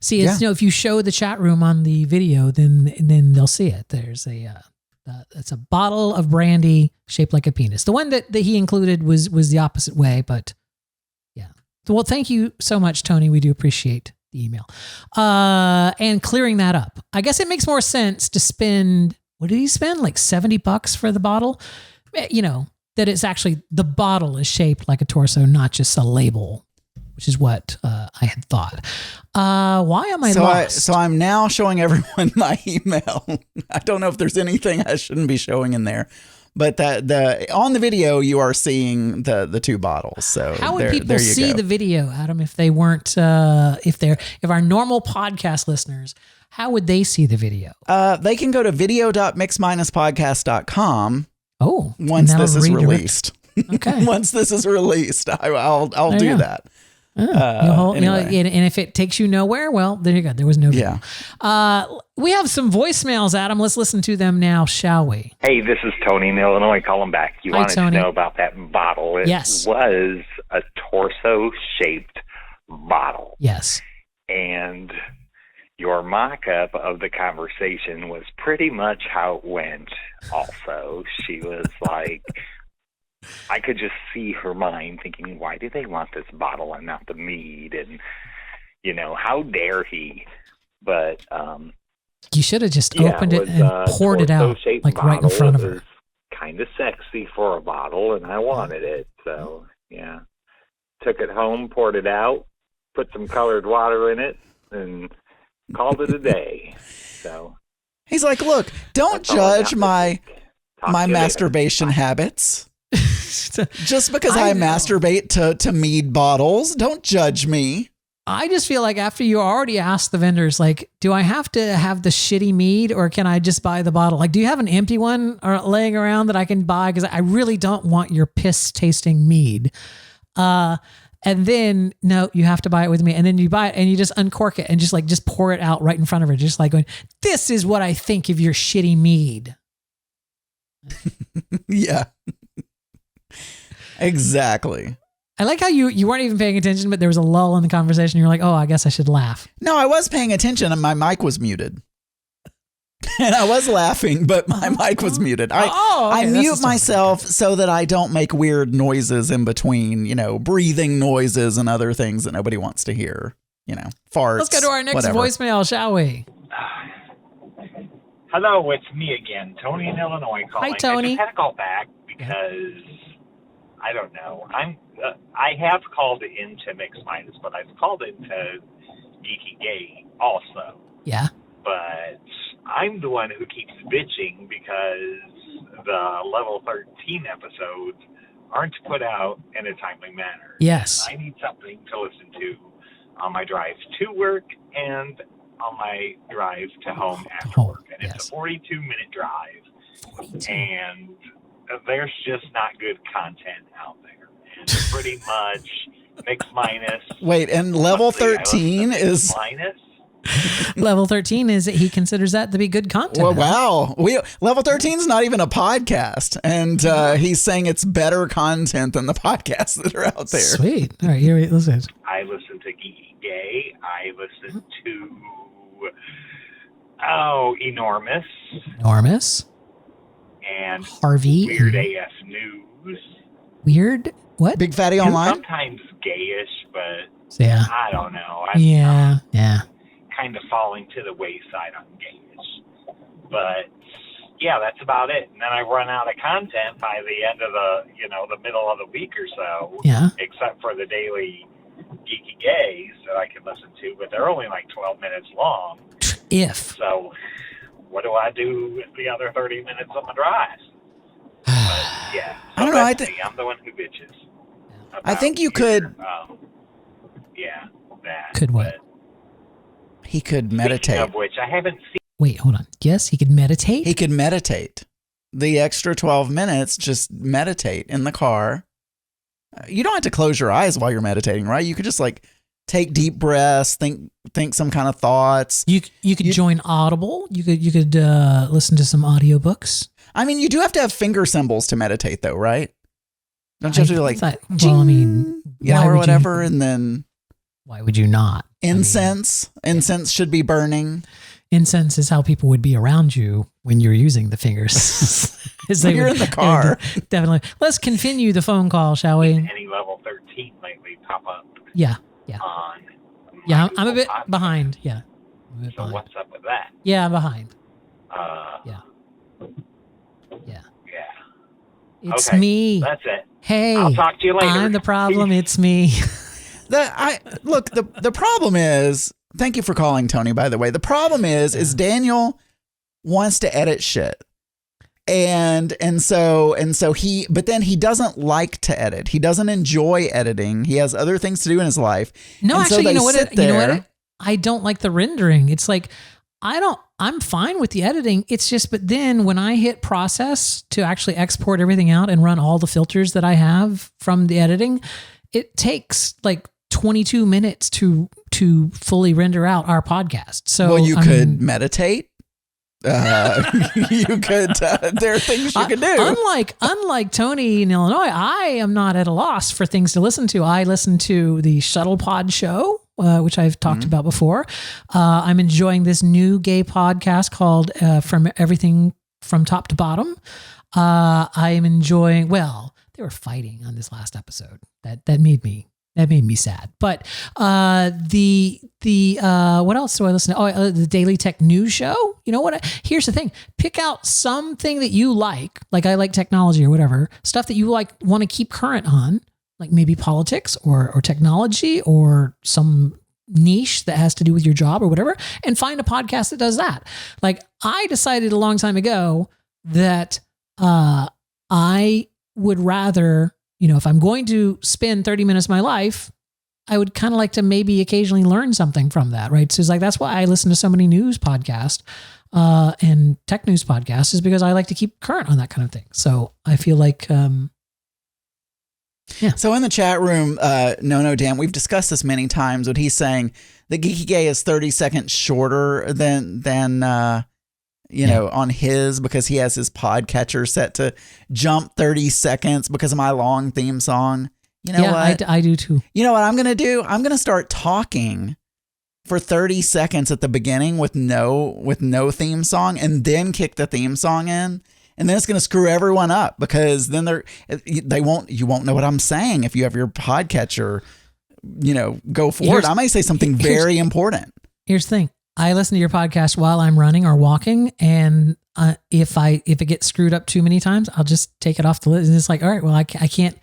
See, it's if you show the chat room on the video, then they'll see it. There's it's a bottle of brandy shaped like a penis. The one that he included was the opposite way, but yeah. Well, thank you so much, Tony. We do appreciate the email. And clearing that up. I guess it makes more sense to spend, what did he spend? Like $70 for the bottle? That it's actually, the bottle is shaped like a torso, not just a label, which is what I had thought. Why am I lost? So I'm now showing everyone my email. I don't know if there's anything I shouldn't be showing in there, but on the video you are seeing the two bottles. So how would people see the video, Adam, if they weren't if our normal podcast listeners, how would they see the video? They can go to video.mix-podcast.com. Oh, once this is released. Okay. Once this is released, I'll do that. Anyway. And if it takes you nowhere, well, there you go. There was no video. We have some voicemails, Adam. Let's listen to them now, shall we? Hey, this is Tony in Illinois calling back. You wanted to know about that bottle. It was a torso-shaped bottle. Yes. And your mock-up of the conversation was pretty much how it went also. She was like... I could just see her mind thinking, why do they want this bottle and not the mead? And, how dare he? But you should have just opened it and poured it out, like bottle. Right in front of her. It was kind of sexy for a bottle, and I wanted it. So, yeah. Took it home, poured it out, put some colored water in it, and called it a day. So he's like, look, don't judge my masturbation habits. Just because I masturbate to mead bottles, don't judge me. I just feel like after you already asked the vendors, like, do I have to have the shitty mead or can I just buy the bottle? Like, do you have an empty one or laying around that I can buy? Because I really don't want your piss tasting mead. And then, no, you have to buy it with me. And then you buy it and you just uncork it and just pour it out right in front of her. Just like going, this is what I think of your shitty mead. Yeah. Exactly. I like how you weren't even paying attention, but there was a lull in the conversation. You're like, oh, I guess I should laugh. No, I was paying attention and my mic was muted. And I was laughing, but my mic was muted. I mute myself so that I don't make weird noises in between, breathing noises and other things that nobody wants to hear, farts. Let's go to our next voicemail, shall we? Hello, it's me again, Tony in Illinois calling. Hi, Tony. I just had to call back because... I don't know. I have called into Mix Minus, but I've called into Geeky Gay also. Yeah. But I'm the one who keeps bitching because the level 13 episodes aren't put out in a timely manner. Yes. I need something to listen to on my drive to work and on my drive to home after work. And it's a 42-minute drive. 42. And there's just not good content out there. And pretty much mix minus. Wait, and level 13 is... Minus? Level 13 is he considers that to be good content. Well, wow. Level 13 is not even a podcast. And he's saying it's better content than the podcasts that are out there. Sweet. All right, here, listen. I listen to Geeky Gay. I listen to, Enormous. Enormous. And Harvey. Weird AF News. Weird? What? Big Fatty Online? Sometimes gayish, but yeah. I don't know. I'm kind of falling to the wayside on gayish. But yeah, that's about it. And then I run out of content by the end of the middle of the week or so. Yeah. Except for the daily Geeky Gays that I can listen to, but they're only like 12 minutes long. So what do I do with the other 30 minutes on the drive? But yeah. So I don't know. I'm the one who bitches. I think you could. That. Could what? He could meditate. Of which I haven't seen. Wait, hold on. Yes, he could meditate? He could meditate. The extra 12 minutes, just meditate in the car. You don't have to close your eyes while you're meditating, right? You could just like take deep breaths, think some kind of thoughts. You could join Audible. You could listen to some audiobooks. I mean, you do have to have finger symbols to meditate, though, right? Don't you have to do like, or whatever, and then why would you not? Incense. Incense should be burning. Incense is how people would be around you when you're using the fingers. You're in the car. Definitely. Let's continue the phone call, shall we? Any level 13 lately pop up. Yeah. On I'm a bit behind. Yeah. So what's up with that? Yeah, I'm behind. Yeah. It's okay, me. That's it. Hey, I'll talk to you later. I'm the problem. It's me. The problem is, thank you for calling, Tony, by the way. The problem is Daniel wants to edit shit. And so but then he doesn't like to edit. He doesn't enjoy editing. He has other things to do in his life. No, and actually, so you know what? I don't like the rendering. It's like, I'm fine with the editing. It's just, but then when I hit process to actually export everything out and run all the filters that I have from the editing, it takes like 22 minutes to fully render out our podcast. So you could meditate. You could, there are things you could do. Unlike Tony in Illinois, I am not at a loss for things to listen to. I listen to the Shuttle Pod show, which I've talked about before. I'm enjoying this new gay podcast called From Everything From Top to Bottom. I am enjoying, they were fighting on this last episode. That made me sad. But what else do I listen to? The Daily Tech News Show. You know what? Here's the thing. Pick out something that you like I like technology or whatever, stuff that you want to keep current on, like maybe politics or technology or some niche that has to do with your job or whatever, and find a podcast that does that. Like I decided a long time ago that I would rather, if I'm going to spend 30 minutes of my life, I would kind of like to maybe occasionally learn something from that, right? So it's like, that's why I listen to so many news podcasts and tech news podcasts, is because I like to keep current on that kind of thing. So I feel like, So in the chat room, No Dan, we've discussed this many times, but he's saying the Geeky Gay is 30 seconds shorter than on his, because he has his podcatcher set to jump 30 seconds because of my long theme song. You know what? I do too. You know what I'm going to do? I'm going to start talking for 30 seconds at the beginning with no theme song, and then kick the theme song in. And then it's going to screw everyone up, because then you won't know what I'm saying if you have your podcatcher, go forward. I may say something very important. Here's the thing. I listen to your podcast while I'm running or walking, and if it gets screwed up too many times, I'll just take it off the list. And it's like, all right, well, I can't.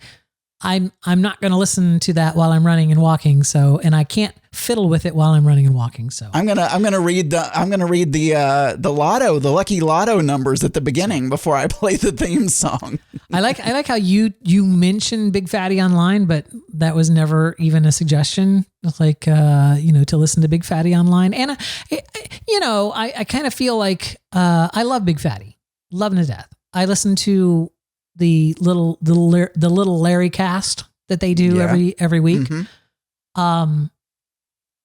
I'm not going to listen to that while I'm running and walking. So, and I can't fiddle with it while I'm running and walking. So I'm gonna read the the lucky lotto numbers at the beginning before I play the theme song. I like how you mentioned Big Fatty Online, but that was never even a suggestion. Like to listen to Big Fatty Online, and I kind of feel like I love Big Fatty, love him to death. I listen to the little Larry cast that they do every week. Mm-hmm.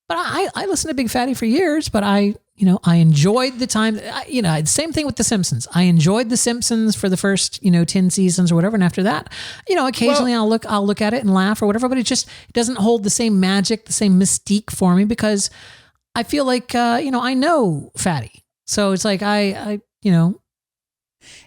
But I listened to Big Fatty for years, but I enjoyed the time. Same thing with The Simpsons. I enjoyed The Simpsons for the first 10 seasons or whatever, and after that, occasionally I'll look at it and laugh or whatever. But it doesn't hold the same magic, the same mystique for me because I feel like I know Fatty, so it's like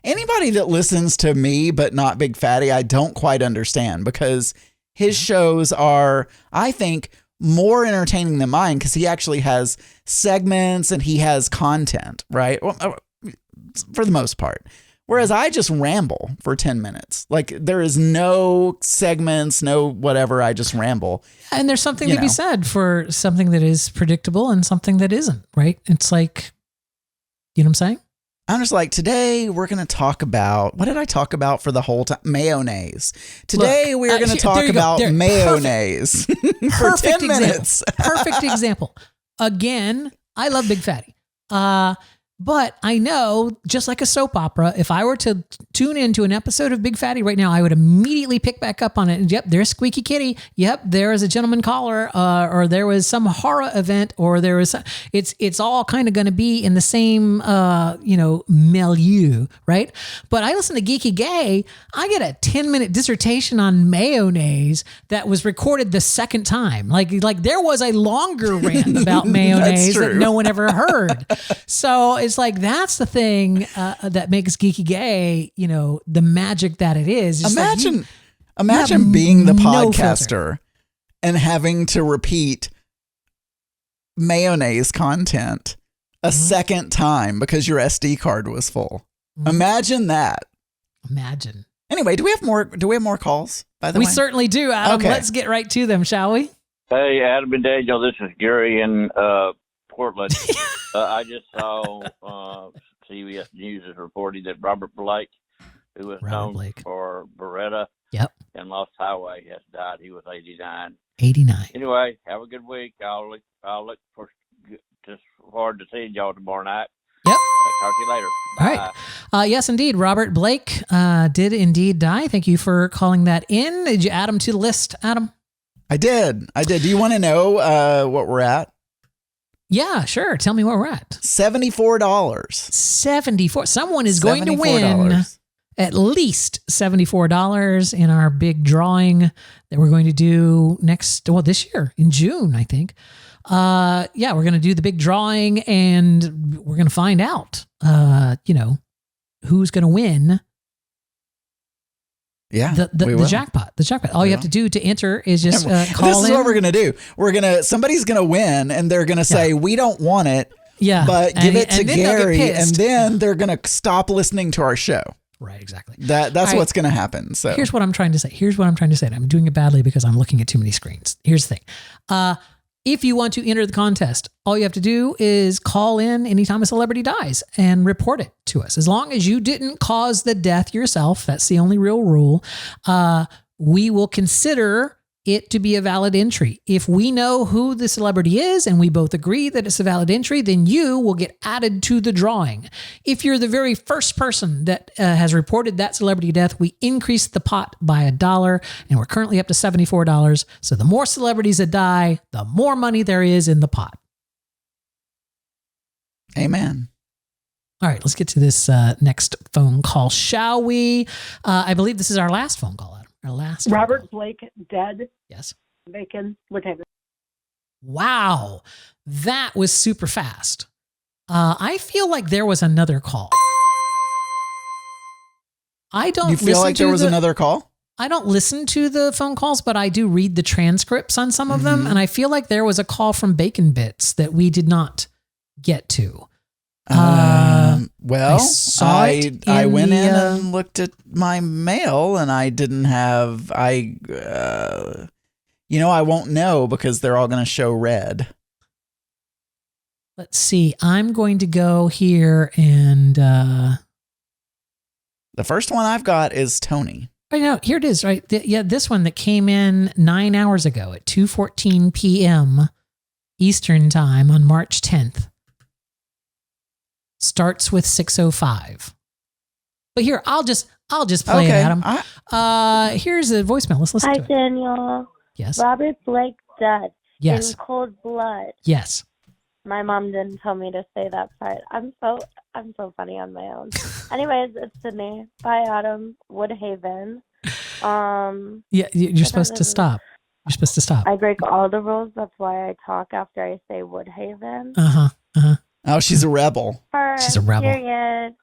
Anybody that listens to me but not Big Fatty, I don't quite understand because his shows are, I think, more entertaining than mine because he actually has segments and he has content, right? Well, for the most part. Whereas I just ramble for 10 minutes. Like there is no segments, no whatever. I just ramble. And there's something to be said for something that is predictable and something that isn't, right? It's like, you know what I'm saying? I'm just like, today we're going to talk about, what did I talk about for the whole time? Mayonnaise. Today we're going to talk about mayonnaise for 10 minutes. Perfect example. Again, I love Big Fatty. But I know, just like a soap opera, if I were to tune into an episode of Big Fatty right now, I would immediately pick back up on it. And yep, there's Squeaky Kitty. Yep, there is a gentleman caller, or there was some horror event, or there was. It's all kind of going to be in the same milieu, right? But I listen to Geeky Gay. I get a 10-minute dissertation on mayonnaise that was recorded the second time. Like there was a longer rant about mayonnaise that no one ever heard. So it's like, that's the thing that makes Geeky Gay, the magic that it is. Just imagine being the podcaster and having to repeat mayonnaise content a second time because your SD card was full. Imagine that. Imagine. Anyway, do we have more calls, by the way? We certainly do, Adam. Okay. Let's get right to them, shall we? Hey, Adam and Daniel, this is Gary in Portland. I just saw CBS News is reporting that Robert Blake, who was known for Beretta and Lost Highway, has died. He was 89. 89. Anyway, have a good week. I'll look forward to seeing y'all tomorrow night. Yep. Talk to you later. All right. Yes, indeed. Robert Blake did indeed die. Thank you for calling that in. Did you add him to the list, Adam? I did. Do you want to know what we're at? Yeah, sure. Tell me where we're at. $74. 74. Someone is going to win at least $74 in our big drawing that we're going to do this year in June, I think. We're going to do the big drawing and we're going to find out, who's going to win. Yeah, the jackpot. All you have to do to enter is just call in. This is what we're going to do. Somebody's going to win and they're going to say, we don't want it, but give it to Gary. And then they're going to stop listening to our show. Right, exactly. That's what's going to happen. So here's what I'm trying to say. I'm doing it badly because I'm looking at too many screens. Here's the thing. If you want to enter the contest, all you have to do is call in anytime a celebrity dies and report it to us. As long as you didn't cause the death yourself, that's the only real rule, we will consider it to be a valid entry. If we know who the celebrity is and we both agree that it's a valid entry, then you will get added to the drawing. If you're the very first person that has reported that celebrity death, we increase the pot by $1, and we're currently up to $74. So the more celebrities that die, the more money there is in the pot. Amen. All right, let's get to this next phone call, shall we? I believe this is our last phone call, Adam. Our last Robert Blake dead. Yes. Bacon, whatever. Wow, that was super fast. I feel like there was another call. I don't. You feel like there was another call? I don't listen to the phone calls, but I do read the transcripts on some of them, and I feel like there was a call from Bacon Bits that we did not get to. Well, I went in and looked at my mail and I didn't have, You know, I won't know because they're all going to show red. Let's see. I'm going to go here and... The first one I've got is Tony. I know. Here it is, right? This one that came in 9 hours ago at 2:14 p.m. Eastern time on March 10th. Starts with 6:05. But here, I'll just play it, Adam. Here's a voicemail. Let's listen to it. Hi, Daniel. Yes. Robert Blake dead. Yes. In cold blood. Yes. My mom didn't tell me to say that part. I'm so funny on my own. Anyways, it's Sydney. Bye, Adam. Woodhaven. Yeah, you're supposed to stop. You're supposed to stop. I break all the rules. That's why I talk after I say Woodhaven. Oh, she's a rebel. She's a rebel. Period.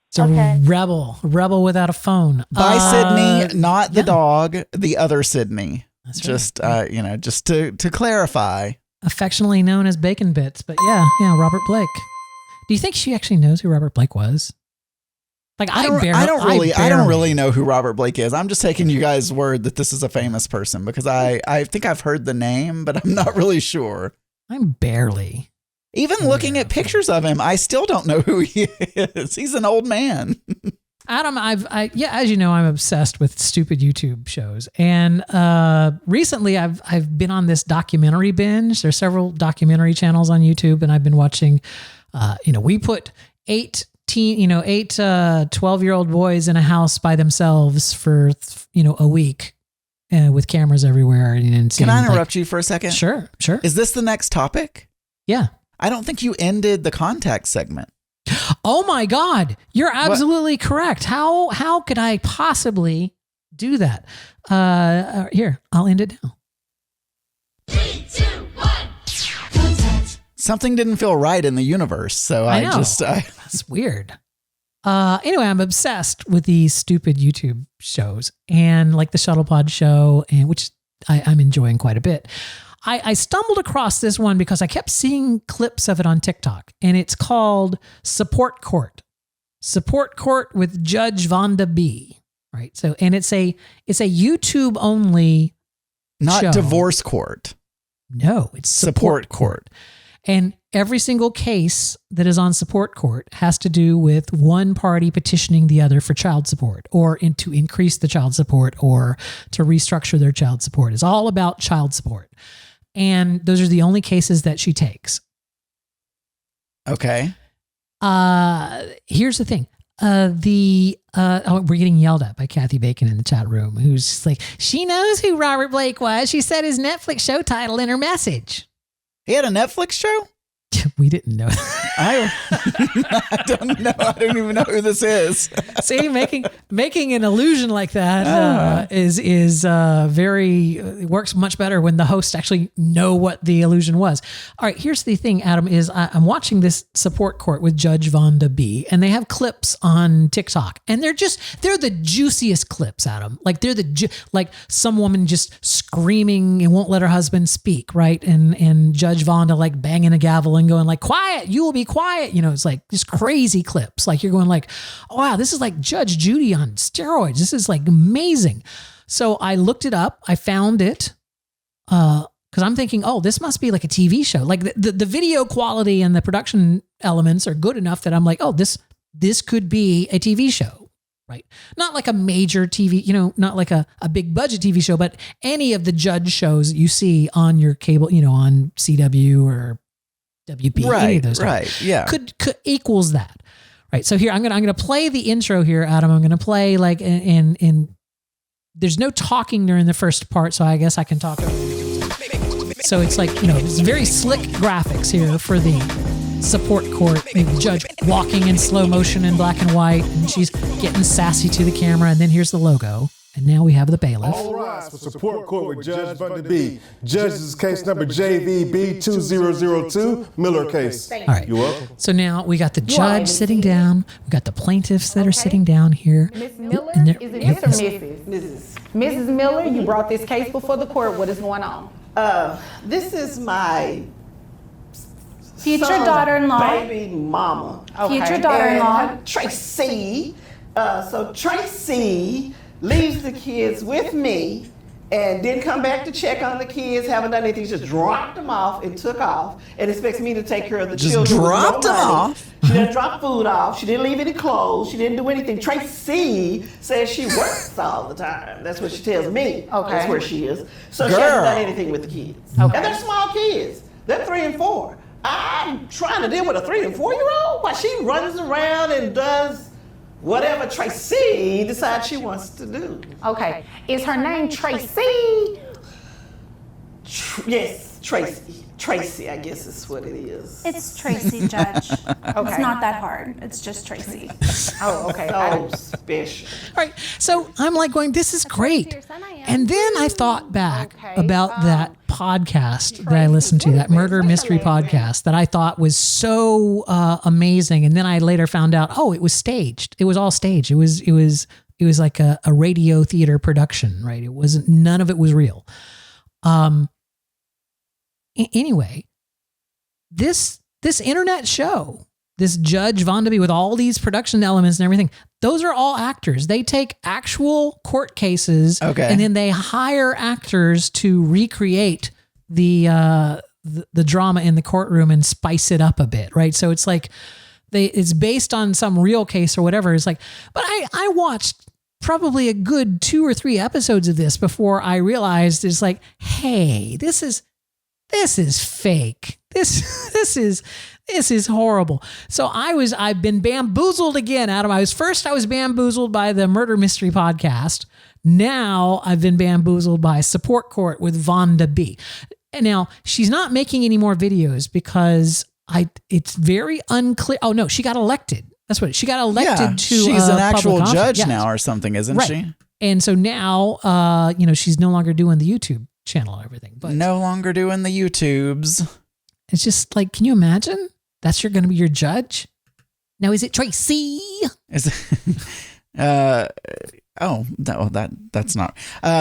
It's a rebel without a phone. Bye, Sydney. Not the dog, the other Sydney. That's just, right. Just to clarify. Affectionately known as Bacon Bits, but yeah, Robert Blake. Do you think she actually knows who Robert Blake was? Like, I don't really know who Robert Blake is. I'm just taking you guys' word that this is a famous person because I think I've heard the name, but I'm not really sure. I'm barely. Even looking at pictures of him, I still don't know who he is. He's an old man. Adam, as you know, I'm obsessed with stupid YouTube shows, and recently I've been on this documentary binge. There's several documentary channels on YouTube, and I've been watching. We put 12-year-old boys in a house by themselves for a week, with cameras everywhere. And can I interrupt you for a second? Sure. Is this the next topic? Yeah. I don't think you ended the contact segment. Oh my God. You're absolutely correct. How could I possibly do that? Here, I'll end it now. 3, 2, 1. Contact. Something didn't feel right in the universe. So I know. That's weird. Anyway, I'm obsessed with these stupid YouTube shows and like the Shuttlepod show, and which I'm enjoying quite a bit. I stumbled across this one because I kept seeing clips of it on TikTok, and it's called Support Court. Support Court with Judge Vonda B. Right. So, and it's a YouTube only not show. Divorce court. No, it's support court. And every single case that is on Support Court has to do with one party petitioning the other for child support, or to increase the child support, or to restructure their child support. It's all about child support. And those are the only cases that she takes. Okay. Here's the thing. We're getting yelled at by Kathy Bacon in the chat room, who's just like, she knows who Robert Blake was. She said his Netflix show title in her message. He had a Netflix show? We didn't know. I don't know. I don't even know who this is. See, making an illusion like that is very works much better when the hosts actually know what the illusion was. All right, here's the thing, Adam, is I'm watching this Support Court with Judge Vonda B, and they have clips on TikTok, and they're the juiciest clips, Adam. Like like some woman just screaming and won't let her husband speak, right? And Judge Vonda like banging a gavel and going like, quiet, you will be quiet. It's like just crazy clips. Like you're going like, oh, wow, this is like Judge Judy on steroids. This is like amazing. So I looked it up. I found it because I'm thinking, oh, this must be like a TV show. Like the video quality and the production elements are good enough that I'm like, oh, this could be a TV show, right? Not like a major TV, not like a big budget TV show, but any of the judge shows that you see on your cable, on CW or WB, any of those yeah, could equals that, right? So here I'm gonna play the intro here, Adam. I'm gonna play like in there's no talking during the first part, so I guess I can talk. So it's like it's very slick graphics here for the Support Court. The judge walking in slow motion in black and white, and she's getting sassy to the camera, and then here's the logo. And now we have the bailiff. All rise for Support Court with Judge Vonda B. Judge's case number JVB2002, Miller case. All right. You're welcome. So now we got the judge sitting down. We got the plaintiffs that are sitting down here. Miss Miller, is it Miss or Mrs.? Mrs. Miller, you brought this case before the court. What is going on? This is my future daughter-in-law. Baby mama. Okay. Future daughter-in-law. And Tracy. So Tracy leaves the kids with me, and didn't come back to check on the kids, haven't done anything, just dropped them off and took off and expects me to take care of the Just children. dropped them off? She didn't drop food off. She didn't leave any clothes. She didn't do anything. Tracy says she works all the time. That's what she tells me. Okay. That's where she is. So she hasn't done anything with the kids. Okay. And they're small kids. They're 3 and 4. I'm trying to deal with a 3 and 4-year-old while she runs around and does whatever Tracy decides she wants to do. Okay. Is her name Tracy? Yes, Tracy. Tracy, I guess is what it is. It's Tracy, Judge. Okay. It's not that hard. It's just Tracy. Oh, okay. So special. All right. So I'm like going, this is great. And then I thought back about that podcast that I listened to, that murder mystery podcast that I thought was so amazing. And then I later found out, oh, it was staged. It was all staged. It was like a radio theater production, right? It wasn't, none of it was real. Anyway, this internet show, this Judge Vondaby with all these production elements and everything, those are all actors. They take actual court cases and then they hire actors to recreate the drama in the courtroom and spice it up a bit, right? So it's like it's based on some real case or whatever. It's like, but I watched probably a good 2 or 3 episodes of this before I realized it's like, hey, this is fake. This is horrible. So I've been bamboozled again, Adam. I was bamboozled by the murder mystery podcast. Now I've been bamboozled by Support Court with Vondaby. And now she's not making any more videos because it's very unclear. Oh no, she got elected. That's what she got elected to. She's an actual judge yes. now or something, isn't she? And so now, she's no longer doing the YouTube channel and everything. But no longer doing the YouTubes. It's just like, can you imagine? That's going to be your judge? Now, is it Tracy? Is it? Oh, no, that's not.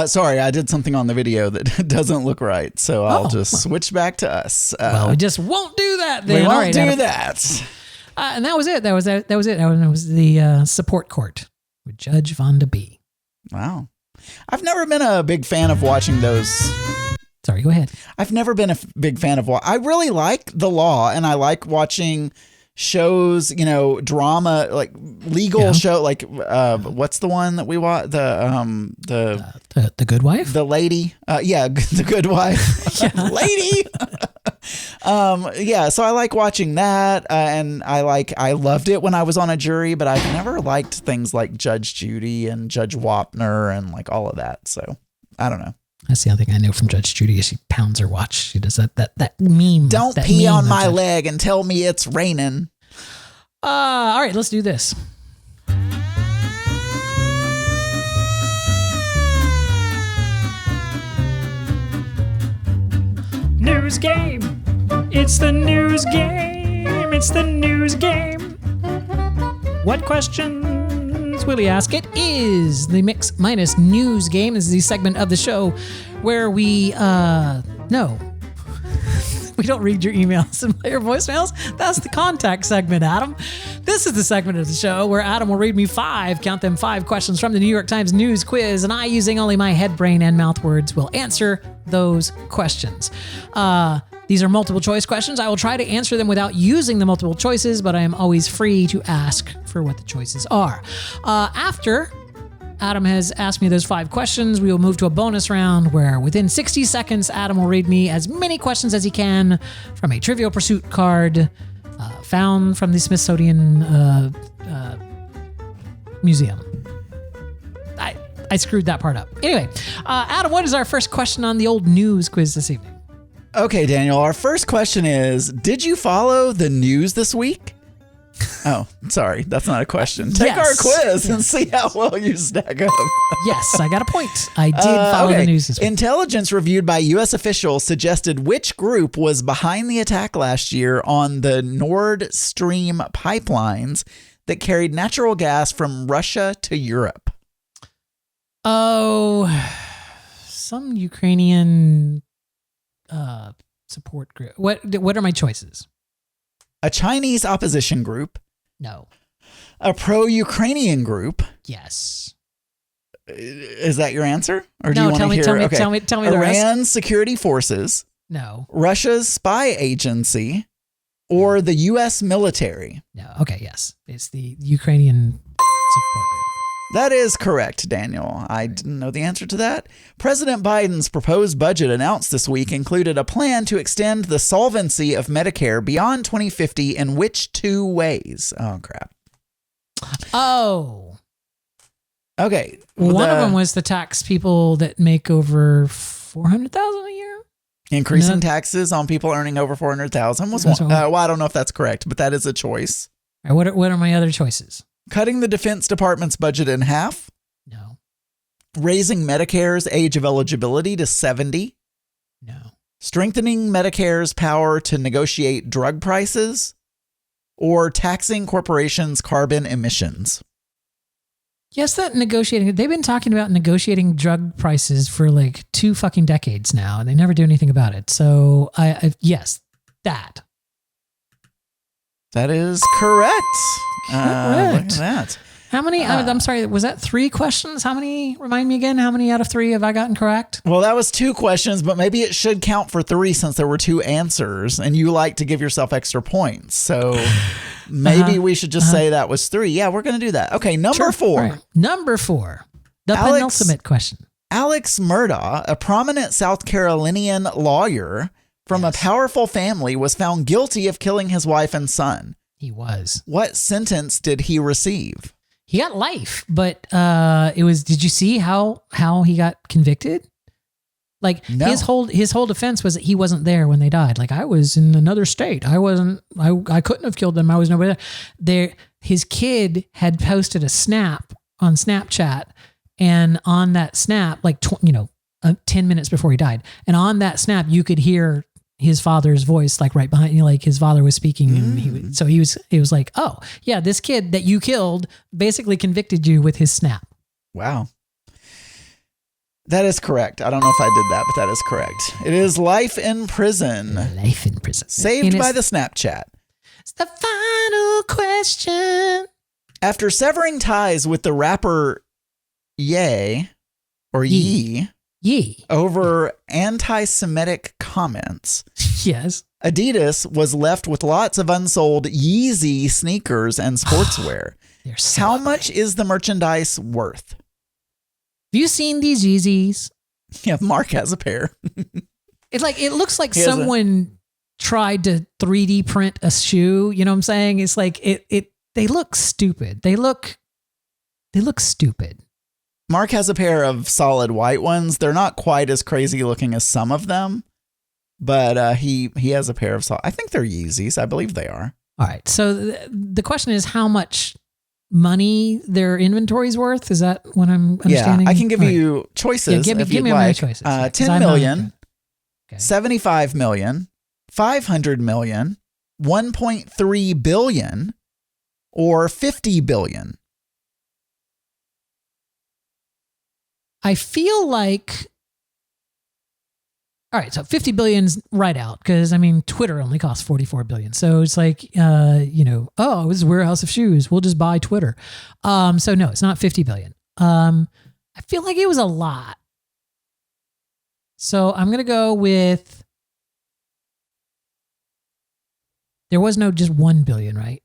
Sorry, I did something on the video that doesn't look right, so I'll just switch back to us. Well, we just won't do that then. We won't right, do that. And that was it. That was it. That was the Support Court with Judge Vondaby. Wow. I've never been a big fan of watching those. Sorry, go ahead. I've never been a big fan of I really like the law, and I like watching shows, drama, like legal show, like what's the one that we watch? The Good Wife? The lady. The Good Wife. Lady. So I like watching that, and I loved it when I was on a jury, but I've never liked things like Judge Judy and Judge Wapner and like all of that. So I don't know. That's the other thing I know from Judge Judy is she pounds her watch. She does that meme. Don't pee on my leg and tell me it's raining. All right, let's do this. News game. It's the news game. It's the news game. What questions will he ask? It is the Mix Minus News Game. This is the segment of the show where we, we don't read your emails and play your voicemails. That's the contact segment, Adam. This is the segment of the show where Adam will read me 5 questions from the New York Times News Quiz, and I, using only my head, brain, and mouth words, will answer those questions. These are multiple choice questions. I will try to answer them without using the multiple choices, but I am always free to ask for what the choices are. After Adam has asked me those 5 questions, we will move to a bonus round where within 60 seconds, Adam will read me as many questions as he can from a Trivial Pursuit card found from the Smithsonian Museum. I screwed that part up. Anyway, Adam, what is our first question on the old news quiz this evening? Okay, Daniel, our first question is, did you follow the news this week? Oh, sorry. That's not a question. Take our quiz and see how well you stack up. Yes, I got a point. I did follow the news this week. Intelligence reviewed by U.S. officials suggested which group was behind the attack last year on the Nord Stream pipelines that carried natural gas from Russia to Europe. Oh, some Ukrainian support group. What are my choices? A Chinese opposition group. No. A pro-Ukrainian group. Yes. Is that your answer? Or do you want to hear? Tell me the rest. Iran's security forces. No. Russia's spy agency or the U.S. military? No. Okay, yes. It's the Ukrainian support group. That is correct, Daniel. I didn't know the answer to that. President Biden's proposed budget announced this week included a plan to extend the solvency of Medicare beyond 2050 in which 2 ways? Oh, crap. Oh. Okay. One of them was the tax people that make over $400,000 a year. Increasing taxes on people earning over $400,000 was one. Well, I don't know if that's correct, but that is a choice. All right, what are my other choices? Cutting the Defense Department's budget in half. No. Raising Medicare's age of eligibility to 70. No. Strengthening Medicare's power to negotiate drug prices. Or taxing corporations' carbon emissions. Yes, that negotiating. They've been talking about negotiating drug prices for like 2 fucking decades now, and they never do anything about it. So, yes, that. That is correct. Correct. Look at that. How many? I'm sorry. Was that 3 questions? How many? Remind me again. How many out of 3 have I gotten correct? Well, that was 2 questions, but maybe it should count for 3 since there were 2 answers, and you like to give yourself extra points. So maybe we should just say that was 3. Yeah, we're going to do that. Okay, number 4. Right. Number 4. The penultimate question. Alex Murdaugh, a prominent South Carolinian lawyer from a powerful family, was found guilty of killing his wife and son. He was. What sentence did he receive? He got life, but it was. Did you see how he got convicted? Like his whole defense was that he wasn't there when they died. Like, I was in another state. I wasn't. I couldn't have killed them. I was nobody there. His kid had posted a snap on Snapchat, and on that snap, like 10 minutes before he died, and on that snap you could hear his father's voice, like right behind you, like his father was speaking. And he was like, oh yeah, this kid that you killed basically convicted you with his snap. Wow. That is correct. I don't know if I did that, but that is correct. It is life in prison. Life in prison. Saved by the Snapchat. It's the final question. After severing ties with the rapper Ye over anti-Semitic comments. Yes. Adidas was left with lots of unsold Yeezy sneakers and sportswear. How much is the merchandise worth? Have you seen these Yeezys? Yeah, Mark has a pair. It's like, it looks like someone tried to 3D print a shoe. You know what I'm saying? It's like they look stupid. They look stupid. Mark has a pair of solid white ones. They're not quite as crazy looking as some of them, but he has a pair of I think they're Yeezys. I believe they are. All right. So the question is how much money their inventory's worth. Is that what I'm understanding? Yeah, I can give you choices. Yeah, give me my choices. 10 million, 75 million, 500 million, 1.3 billion, or 50 billion. I feel like, all right, so 50 billion's right out because, I mean, Twitter only costs 44 billion. So it's like, oh, this is a warehouse of shoes. We'll just buy Twitter. So no, it's not 50 billion. I feel like it was a lot. So I'm going to go with, there was no just 1 billion, right?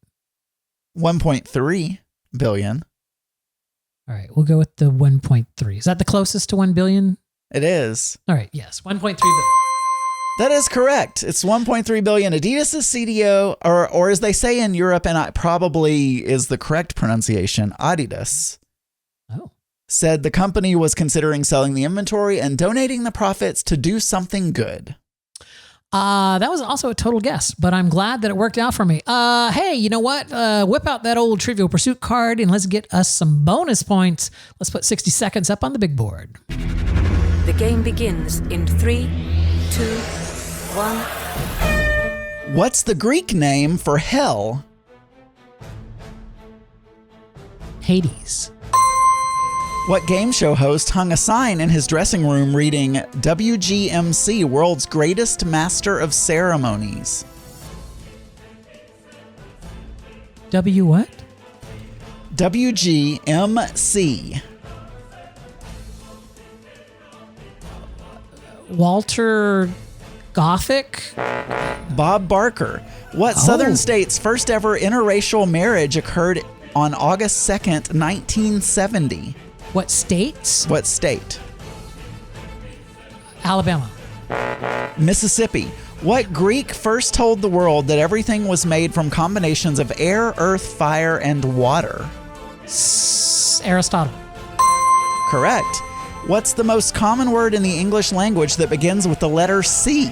1.3 billion. All right, we'll go with the 1.3. Is that the closest to 1 billion? It is. All right, yes, 1.3 billion. That is correct. It's 1.3 billion. Adidas' CDO, or as they say in Europe, and it probably is the correct pronunciation, Adidas, said the company was considering selling the inventory and donating the profits to do something good. That was also a total guess, but I'm glad that it worked out for me. Hey, you know what? Whip out that old Trivial Pursuit card and let's get us some bonus points. Let's put 60 seconds up on the big board. The game begins in 3, 2, 1. What's the Greek name for hell? Hades. What game show host hung a sign in his dressing room reading WGMC, World's Greatest Master of Ceremonies? W what? WGMC. Walter Gothic? Bob Barker. What southern state's first ever interracial marriage occurred on August 2nd, 1970? What states? What state? Alabama. Mississippi. What Greek first told the world that everything was made from combinations of air, earth, fire, and water? Aristotle. Correct. What's the most common word in the English language that begins with the letter C?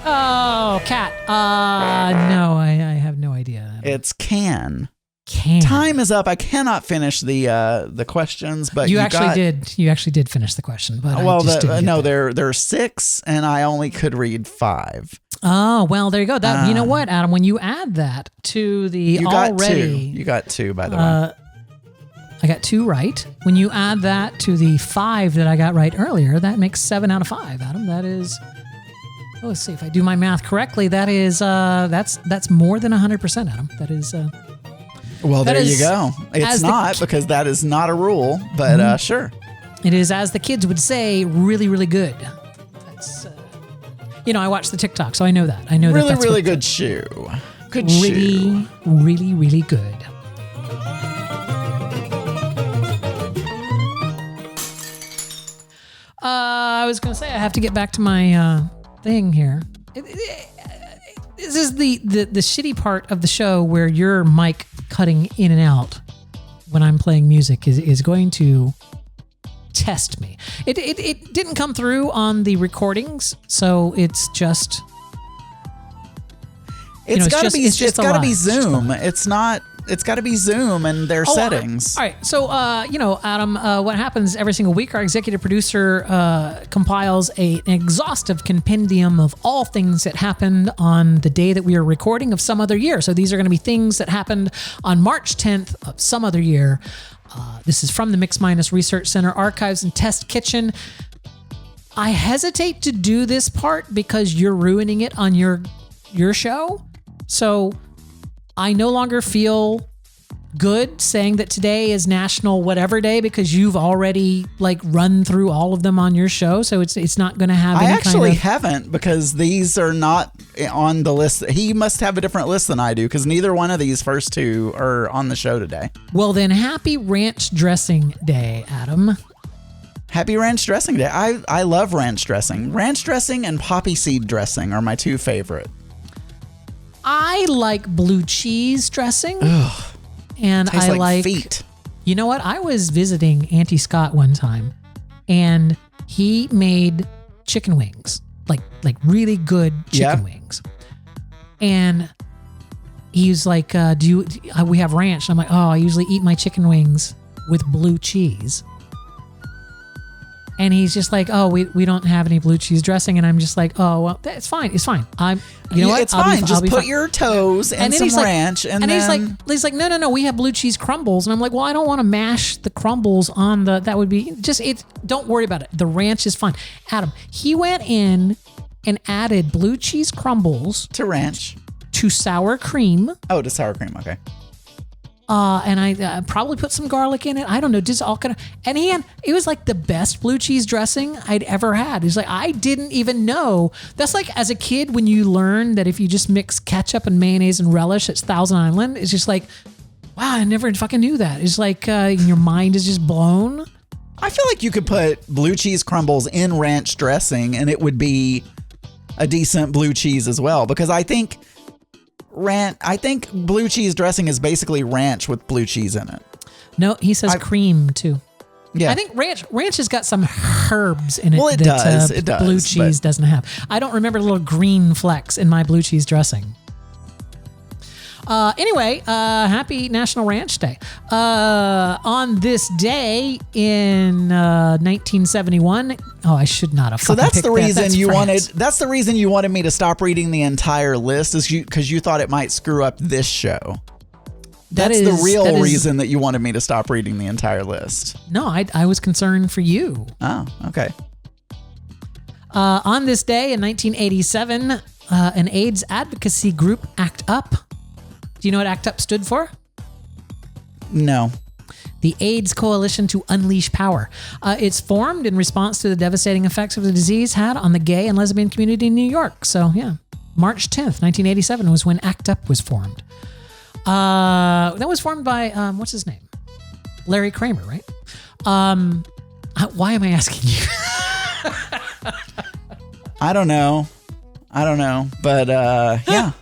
Oh, cat. No, I have no idea. It's can. Can. Time is up. I cannot finish the questions, but you actually did. You actually did finish the question, but there are 6, and I only could read 5. Oh well, there you go. That you know what, Adam? When you add that to the you already, got 2 by the way. I got 2 right. When you add that to the 5 that I got right earlier, that makes 7 out of 5, Adam. That is. Oh, let's see if I do my math correctly. That is that's more than 100%, Adam. That is. Well, there you go. It's not because that is not a rule, but sure. It is, as the kids would say, really, really good. That's, I watch the TikTok, so I know that. I know really, that's really good shoe. Good really, shoe. Really, really good. I was going to say I have to get back to my thing here. This is the shitty part of the show where your mic cutting in and out when I'm playing music is going to test me. It didn't come through on the recordings, so it's just. It's got to be Zoom. It's got to be Zoom and their settings. All right. So, Adam, what happens every single week, our executive producer compiles an exhaustive compendium of all things that happened on the day that we are recording of some other year. So these are going to be things that happened on March 10th of some other year. This is from the Mix Minus Research Center Archives and Test Kitchen. I hesitate to do this part because you're ruining it on your show. So I no longer feel good saying that today is National Whatever Day because you've already run through all of them on your show. So it's not going to have any I haven't because these are not on the list. He must have a different list than I do because neither one of these first 2 are on the show today. Well, then happy ranch dressing day, Adam. Happy ranch dressing day. I love ranch dressing. Ranch dressing and poppy seed dressing are my 2 favorite. I like blue cheese dressing. Ugh. And tastes I like feet. You know what? I was visiting Auntie Scott one time and he made chicken wings, like really good chicken wings. And he was like, we have ranch? And I'm like, oh, I usually eat my chicken wings with blue cheese. And he's just like, oh, we don't have any blue cheese dressing. And I'm just like, oh, well, it's fine. It's fine. You know what? It's fine. Just put your toes in some ranch. And then he's like, no, we have blue cheese crumbles. And I'm like, well, I don't want to mash the crumbles on that would be don't worry about it. The ranch is fine. Adam, he went in and added blue cheese crumbles to ranch, to sour cream. Oh, to sour cream. Okay. And I probably put some garlic in it. I don't know, just all kind of. And it was like the best blue cheese dressing I'd ever had. It's like I didn't even know. That's like as a kid when you learn that if you just mix ketchup and mayonnaise and relish, it's Thousand Island. It's just like, wow, I never fucking knew that. It's like your mind is just blown. I feel like you could put blue cheese crumbles in ranch dressing, and it would be a decent blue cheese as well. Because I think blue cheese dressing is basically ranch with blue cheese in it. No, he says cream too. Yeah. I think ranch has got some herbs in it. Well, it does. It does. Blue cheese doesn't have. I don't remember the little green flecks in my blue cheese dressing. Anyway, happy National Ranch Day. On this day in 1971. Oh, I should not have. So that's the reason you wanted. That's the reason you wanted me to stop reading the entire list, is because you thought it might screw up this show. That's the real reason that you wanted me to stop reading the entire list. No, I was concerned for you. Oh, okay. On this day in 1987, an AIDS advocacy group, ACT UP. Do you know what ACT UP stood for? No. The AIDS Coalition to Unleash Power. It's formed in response to the devastating effects of the disease had on the gay and lesbian community in New York. So, yeah. March 10th, 1987 was when ACT UP was formed. That was formed by, what's his name? Larry Kramer, right? Why am I asking you? I don't know. But, yeah.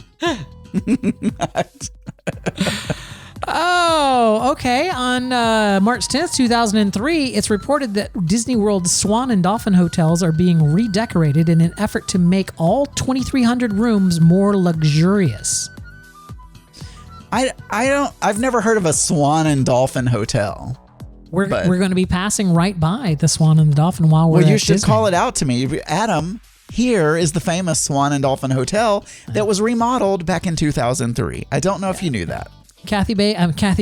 Oh, okay. On March 10th, 2003, it's reported that Disney World's Swan and Dolphin hotels are being redecorated in an effort to make all 2,300 rooms more luxurious. I've never heard of a Swan and Dolphin hotel. We're going to be passing right by the Swan and the Dolphin while we're Well, you at should Disney. call it out to me. Adam, here is the famous Swan and Dolphin Hotel that was remodeled back in 2003. I don't know if you knew that. Kathy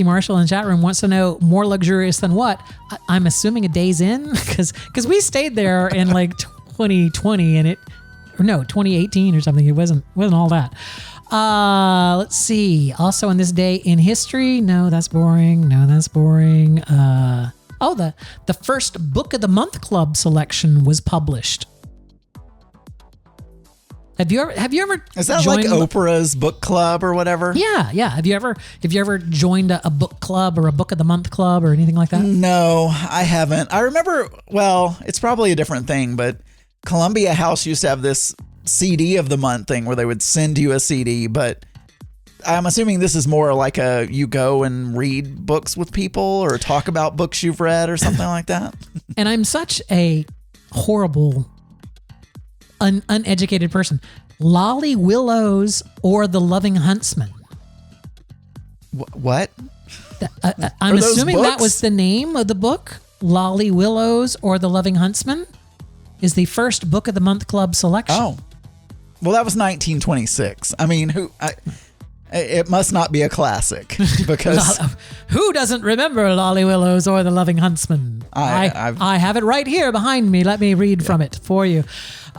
Marshall in the chat room wants to know more luxurious than what? I'm assuming a Days Inn because we stayed there in like 2020 and 2018 or something. It wasn't all that. Let's see. Also on this day in history. No, that's boring. The first Book of the Month Club selection was published. Have you ever Is that like Oprah's book club or whatever? Yeah. Have you ever joined a book club or a Book of the Month club or anything like that? No, I haven't. I remember, well, it's probably a different thing, but Columbia House used to have this CD of the month thing where they would send you a CD, but I'm assuming this is more like you go and read books with people or talk about books you've read or something like that. And I'm such a horrible uneducated person. Lolly Willows or The Loving Huntsman. What? I'm assuming that was the name of the book. Lolly Willows or The Loving Huntsman is the first Book of the Month Club selection. Oh, well, that was 1926. I mean, it must not be a classic because who doesn't remember Lolly Willows or The Loving Huntsman? I have it right here behind me. Let me read from it for you.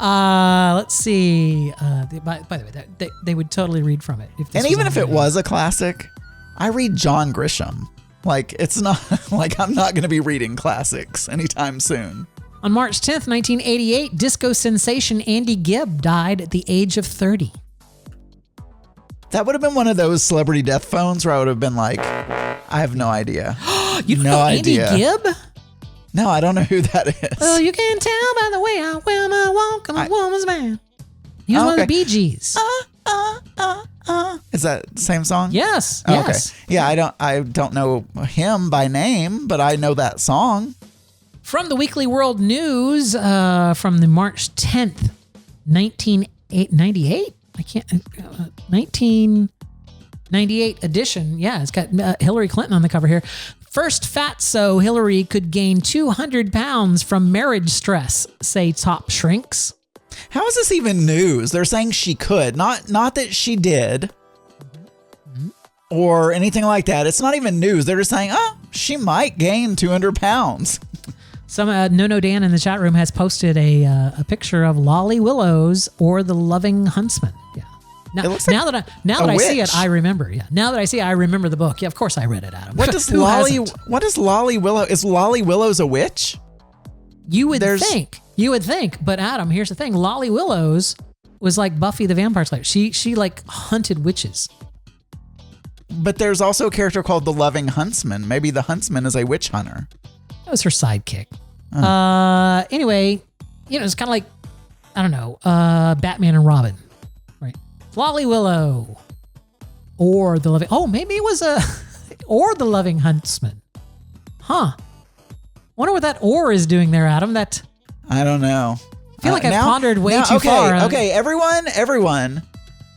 Let's see. By the way, they would totally read from it. And even if it was a classic, I read John Grisham. Like, it's not like I'm not going to be reading classics anytime soon. On March 10th, 1988, disco sensation Andy Gibb died at the age of 30. That would have been one of those celebrity death phones where I would have been like, I have no idea. You don't know Andy Gibb? No, I don't know who that is. Well, you can tell by the way I wear my walk. I'm a woman's man. He was one of the Bee Gees. Is that the same song? Yes. Oh, yes. Okay. Yeah, I don't know him by name, but I know that song. From the Weekly World News, from the March 10th, 1998. 1998 edition. Yeah, it's got Hillary Clinton on the cover here. First fatso Hillary could gain 200 pounds from marriage stress, say top shrinks. How is this even news? They're saying she could, not that she did, or anything like that. It's not even news. They're just saying, she might gain 200 pounds. Some No Dan in the chat room has posted a picture of Lolly Willows or The Loving Huntsman. Yeah. Now that I see it, I remember. Yeah. Now that I see it, I remember the book. Yeah, of course I read it, Adam. What is Lolly Willow? Is Lolly Willow's a witch? You would think, but Adam, here's the thing: Lolly Willows was like Buffy the Vampire Slayer. She like hunted witches. But there's also a character called the Loving Huntsman. Maybe the Huntsman is a witch hunter. That was her sidekick. Anyway, it's kind of like, I don't know, Batman and Robin, right? Lolly Willow or the Loving. Oh, maybe it was or the Loving Huntsman. Huh. Wonder what that or is doing there, Adam. That I don't know. I feel like I've pondered way too far. Okay, everyone,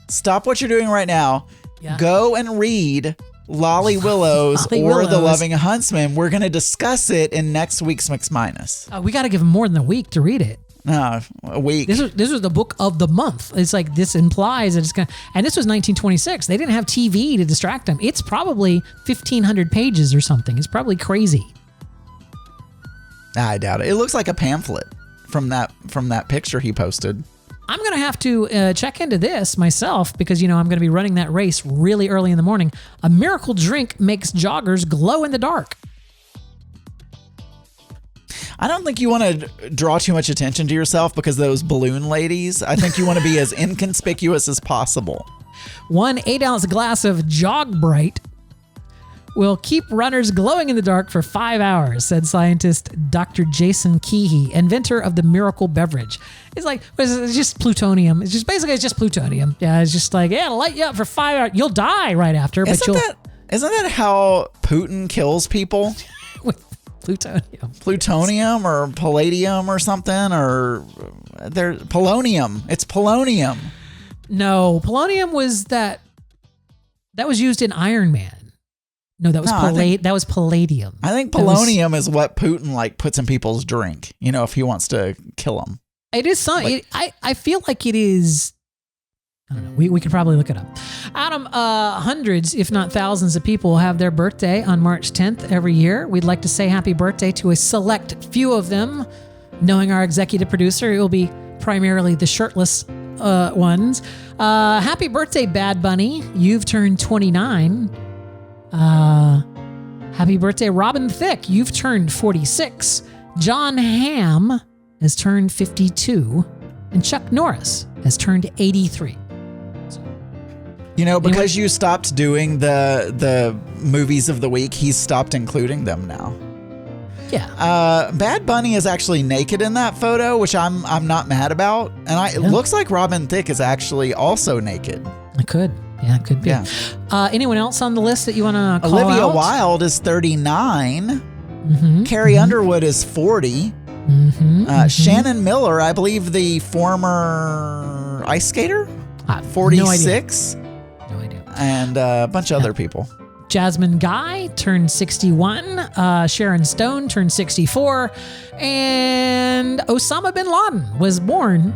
stop what you're doing right now. Yeah. Go and read Lolly Willows or The Loving Huntsman. We're going to discuss it in next week's Mix Minus. We got to give them more than a week to read it. No, a week. This was the book of the month. It's like this implies that it's going to, and this was 1926. They didn't have TV to distract them. It's probably 1,500 pages or something. It's probably crazy. I doubt it. It looks like a pamphlet from that picture he posted. I'm going to have to check into this myself because, I'm going to be running that race really early in the morning. A miracle drink makes joggers glow in the dark. I don't think you want to draw too much attention to yourself because those balloon ladies. I think you want to be as inconspicuous as possible. 1 8-ounce glass of Jog Bright will keep runners glowing in the dark for 5 hours, said scientist Dr. Jason Keehee, inventor of the miracle beverage. It's like, it's just plutonium. It's just plutonium. Yeah, it's just like, yeah, it'll light you up for 5 hours. You'll die right after, but Isn't that how Putin kills people? With plutonium. Plutonium or palladium or something, or polonium. It's polonium. No, polonium was that was used in Iron Man. No, that was that was palladium. I think polonium is what Putin like puts in people's drink, if he wants to kill them. It is something. I feel like it is. I don't know. We could probably look it up. Adam, hundreds, if not thousands of people have their birthday on March 10th every year. We'd like to say happy birthday to a select few of them. Knowing our executive producer, it will be primarily the shirtless ones. Happy birthday, Bad Bunny. You've turned 29. Happy birthday, Robin Thicke. You've turned 46. John Hamm has turned 52. And Chuck Norris has turned 83. Because you stopped doing the movies of the week, he's stopped including them now. Yeah. Bad Bunny is actually naked in that photo, which I'm not mad about. And it looks like Robin Thicke is actually also naked. It could. Yeah, it could be. Yeah. Anyone else on the list that you want to call Olivia out? Wilde is 39. Mm-hmm. Carrie Underwood is 40. Shannon Miller, I believe the former ice skater, 46. No idea. And a bunch of other people. Jasmine Guy turned 61. Sharon Stone turned 64. And Osama bin Laden was born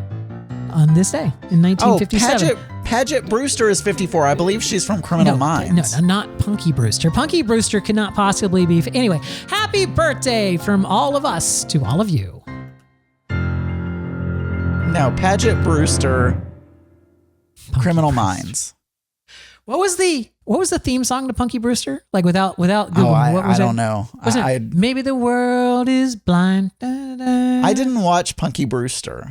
on this day in 1957. Paget Brewster is 54. I believe she's from Criminal Minds. No, not Punky Brewster. Punky Brewster could not possibly be. Anyway, happy birthday from all of us to all of you. No, Paget Brewster, Criminal Minds. What was the theme song to Punky Brewster? Like without Google. I don't know. Was it Maybe the World is Blind? Da, da. I didn't watch Punky Brewster.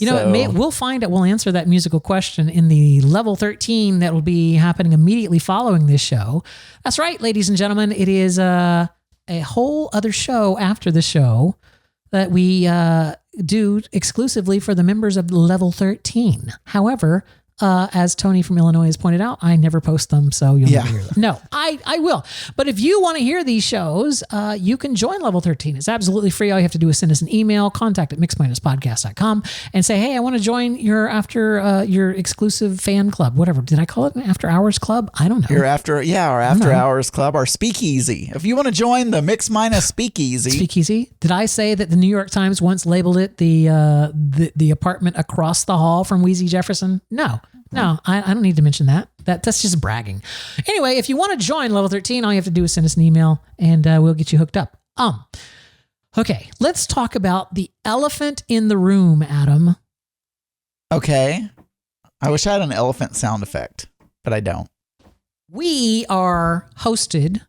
We'll find out. We'll answer that musical question in the level 13 that will be happening immediately following this show. That's right, ladies and gentlemen. It is a whole other show after the show that we do exclusively for the members of level 13. However, as Tony from Illinois has pointed out, I never post them, so you'll never hear them. No, I will. But if you want to hear these shows, you can join Level 13. It's absolutely free. All you have to do is send us an email, contact@mixminuspodcast.com, and say, hey, I want to join your exclusive fan club, whatever. Did I call it an after hours club? I don't know. Our after hours club, our speakeasy. If you want to join the Mix Minus speakeasy. Speakeasy? Did I say that the New York Times once labeled it the apartment across the hall from Wheezy Jefferson? No, I don't need to mention that. That's just bragging. Anyway, if you want to join Level 13, all you have to do is send us an email and we'll get you hooked up. Okay, let's talk about the elephant in the room, Adam. Okay. I wish I had an elephant sound effect, but I don't. We are hosted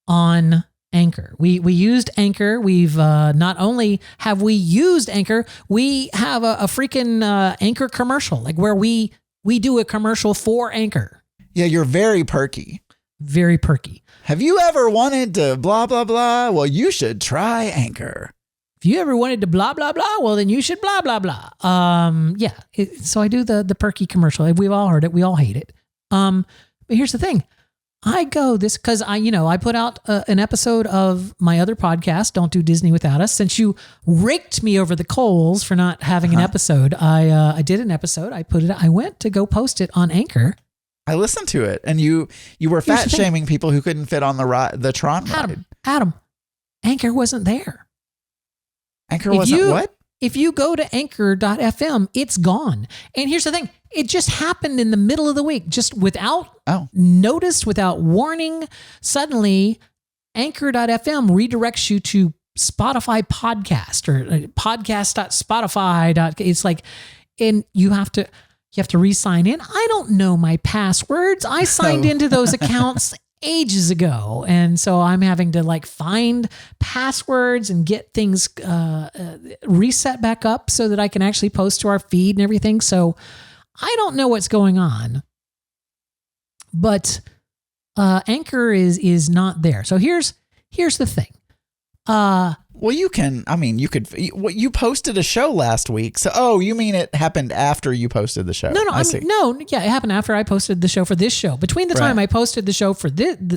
on Anchor. We used Anchor. We've not only have we used Anchor, we have a freaking Anchor commercial, like where we do a commercial for Anchor. Yeah, you're very perky. Very perky. Have you ever wanted to blah, blah, blah? Well, you should try Anchor. If you ever wanted to blah, blah, blah, well, then you should blah, blah, blah. So I do the perky commercial. We've all heard it. We all hate it. But here's the thing. I go this because I put out an episode of my other podcast, Don't Do Disney Without Us. Since you raked me over the coals for not having an episode, I did an episode. I went to go post it on Anchor. I listened to it, and you were fat shaming people who couldn't fit on the Tron ride. Adam, Anchor wasn't there. Anchor wasn't what? If you go to anchor.fm, it's gone. And here's the thing. It just happened in the middle of the week, just without notice, without warning. Suddenly, anchor.fm redirects you to Spotify podcast or podcast.spotify. It's like, and you have to re-sign in. I don't know my passwords. I signed into those accounts ages ago. And so I'm having to like find passwords and get things reset back up so that I can actually post to our feed and everything. So I don't know what's going on, but Anchor is not there. So here's the thing. Well, you posted a show last week. So, you mean it happened after you posted the show? No, it happened after I posted the show for this show. Between the time I posted the show for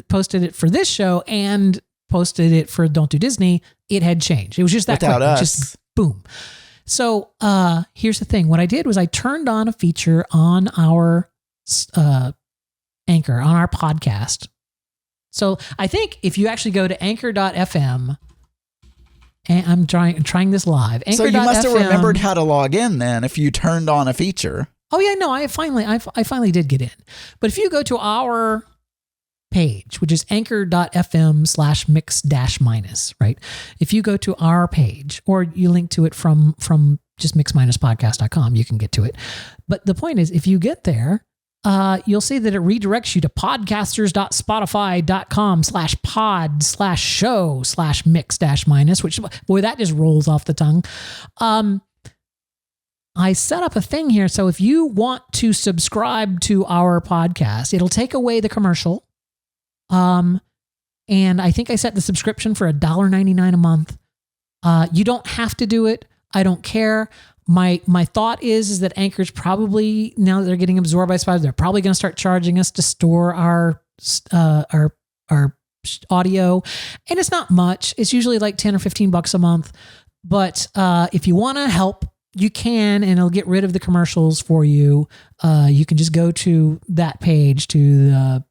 posted it for this show and posted it for Don't Do Disney, it had changed. It was just that without quick. us. Just boom. So, here's the thing. What I did was I turned on a feature on our Anchor, on our podcast. So I think if you actually go to anchor.fm, and I'm trying this live. So you must have remembered how to log in then if you turned on a feature. Oh yeah, no, I finally did get in. But if you go to our page, which is anchor.fm/mix-minus, right? If you go to our page, or you link to it from just mix-podcast.com, you can get to it. But the point is, if you get there, you'll see that it redirects you to podcasters.spotify.com/pod/show/mix-minus, which, boy, that just rolls off the tongue. I set up a thing here. So if you want to subscribe to our podcast, it'll take away the commercial. And I think I set the subscription for $1.99 a month. You don't have to do it. I don't care. My thought is that Anchor's probably, now that they're getting absorbed by Spotify, they're probably going to start charging us to store our audio, and it's not much. It's usually like $10 or $15 a month. But if you want to help, you can, and it'll get rid of the commercials for you. You can just go to that page, to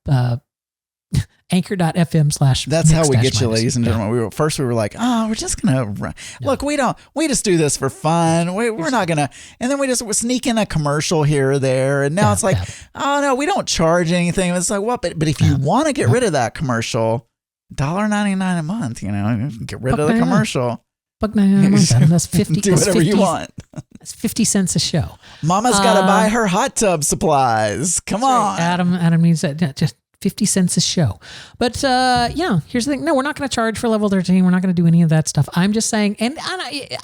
anchor.fm/. That's how we get you, ladies and gentlemen. We were like, we're just gonna look. We just do this for fun. We're not gonna, and then we sneak in a commercial here or there, and now it's like, oh no, we don't charge anything. It's like, well, but if you want to get rid of that commercial, $1.99 a month, get rid of the commercial. $1.99 a month. Adam. That's 50. Do whatever you want. That's 50 cents a show. Mama's got to buy her hot tub supplies. Come on, Adam needs that. Just 50 cents a show. But here's the thing. No, we're not going to charge for level 13. We're not going to do any of that stuff. I'm just saying, and I'm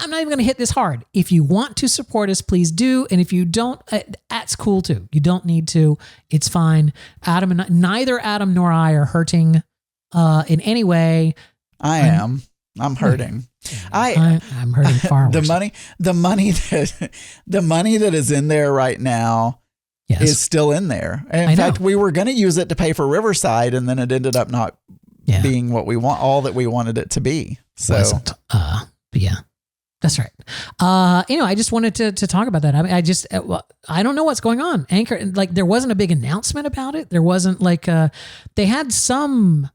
not even going to hit this hard. If you want to support us, please do. And if you don't, that's cool too. You don't need to. It's fine. Neither Adam nor I are hurting in any way. I'm hurting. I'm hurting far worse. The money that is in there right now is still in there. And in fact, we were going to use it to pay for Riverside, and then it ended up not being what we want, all that we wanted it to be. So, but yeah, that's right. I just wanted to talk about that. I mean, I don't know what's going on. Anchor, like, there wasn't a big announcement about it. There wasn't like they had some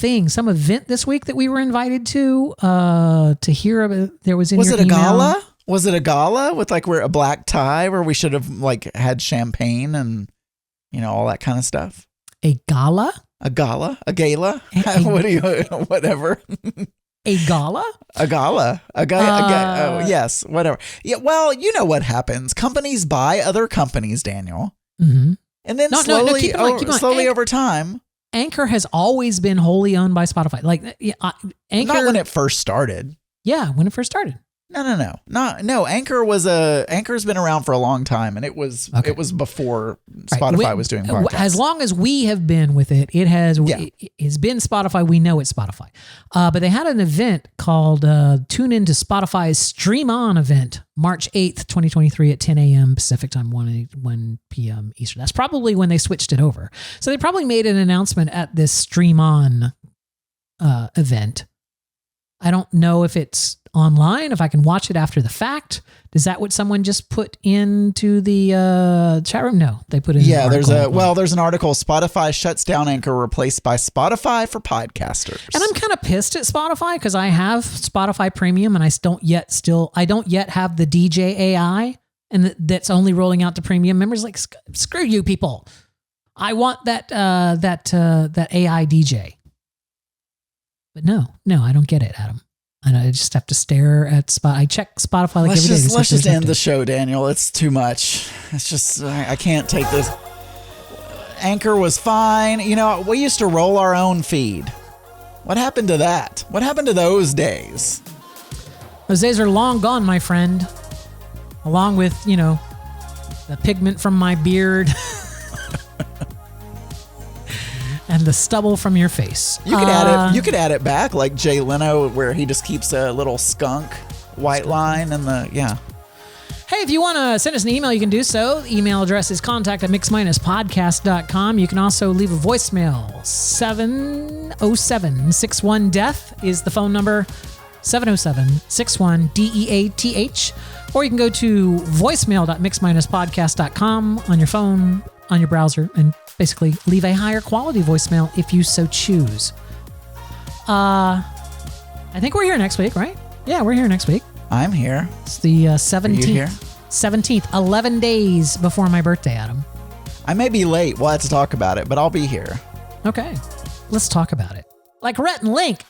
event this week that we were invited to hear about. There was in was your it a email. gala? Was it a gala with like a black tie where we should have like had champagne and all that kind of stuff? A gala? A gala? A gala? Whatever. A gala? A gala. Yes, whatever. Yeah, well, you know what happens. Companies buy other companies, Daniel. Mm-hmm. And then slowly over time. Anchor has always been wholly owned by Spotify. Like Anchor, not when it first started. Yeah, when it first started. No. Anchor's been around for a long time, and it was before Spotify was doing podcasts. As long as we have been with it, it has been Spotify. We know it's Spotify. But they had an event called Tune Into Spotify's Stream On event, March 8th, 2023 at 10 a.m. Pacific time, 1 p.m. Eastern. That's probably when they switched it over. So they probably made an announcement at this Stream On event. I don't know if it's online, if I can watch it after the fact. Is that what someone just put into the chat room? No, they put it in there's an article. Spotify shuts down Anchor, replaced by Spotify for podcasters. And I'm kind of pissed at Spotify because I have Spotify Premium and I don't yet have the DJ AI, and that's only rolling out to premium members. Like, screw you people. I want that AI DJ. But no, I don't get it, Adam. And I just have to stare at I check Spotify like every day. Let's just end the show, Daniel. It's too much. It's just, I can't take this. Anchor was fine. You know, we used to roll our own feed. What happened to that? What happened to those days? Those days are long gone, my friend. Along with, the pigment from my beard and the stubble from your face. You could add it. You could add it back like Jay Leno, where he just keeps a little skunk white line and Hey, if you want to send us an email, you can do so. The email address is contact@mix-podcast.com. You can also leave a voicemail. 707-61-DEATH is the phone number. 707-61-DEATH. Or you can go to voicemail.mix-podcast.com on your phone, on your browser, and basically leave a higher quality voicemail if you so choose. I think we're here next week, right? Yeah, we're here next week. I'm here. It's the 17th. Are you here? 17th, 11 days before my birthday, Adam. I may be late. We'll have to talk about it, but I'll be here. Okay, let's talk about it. Like Rhett and Link.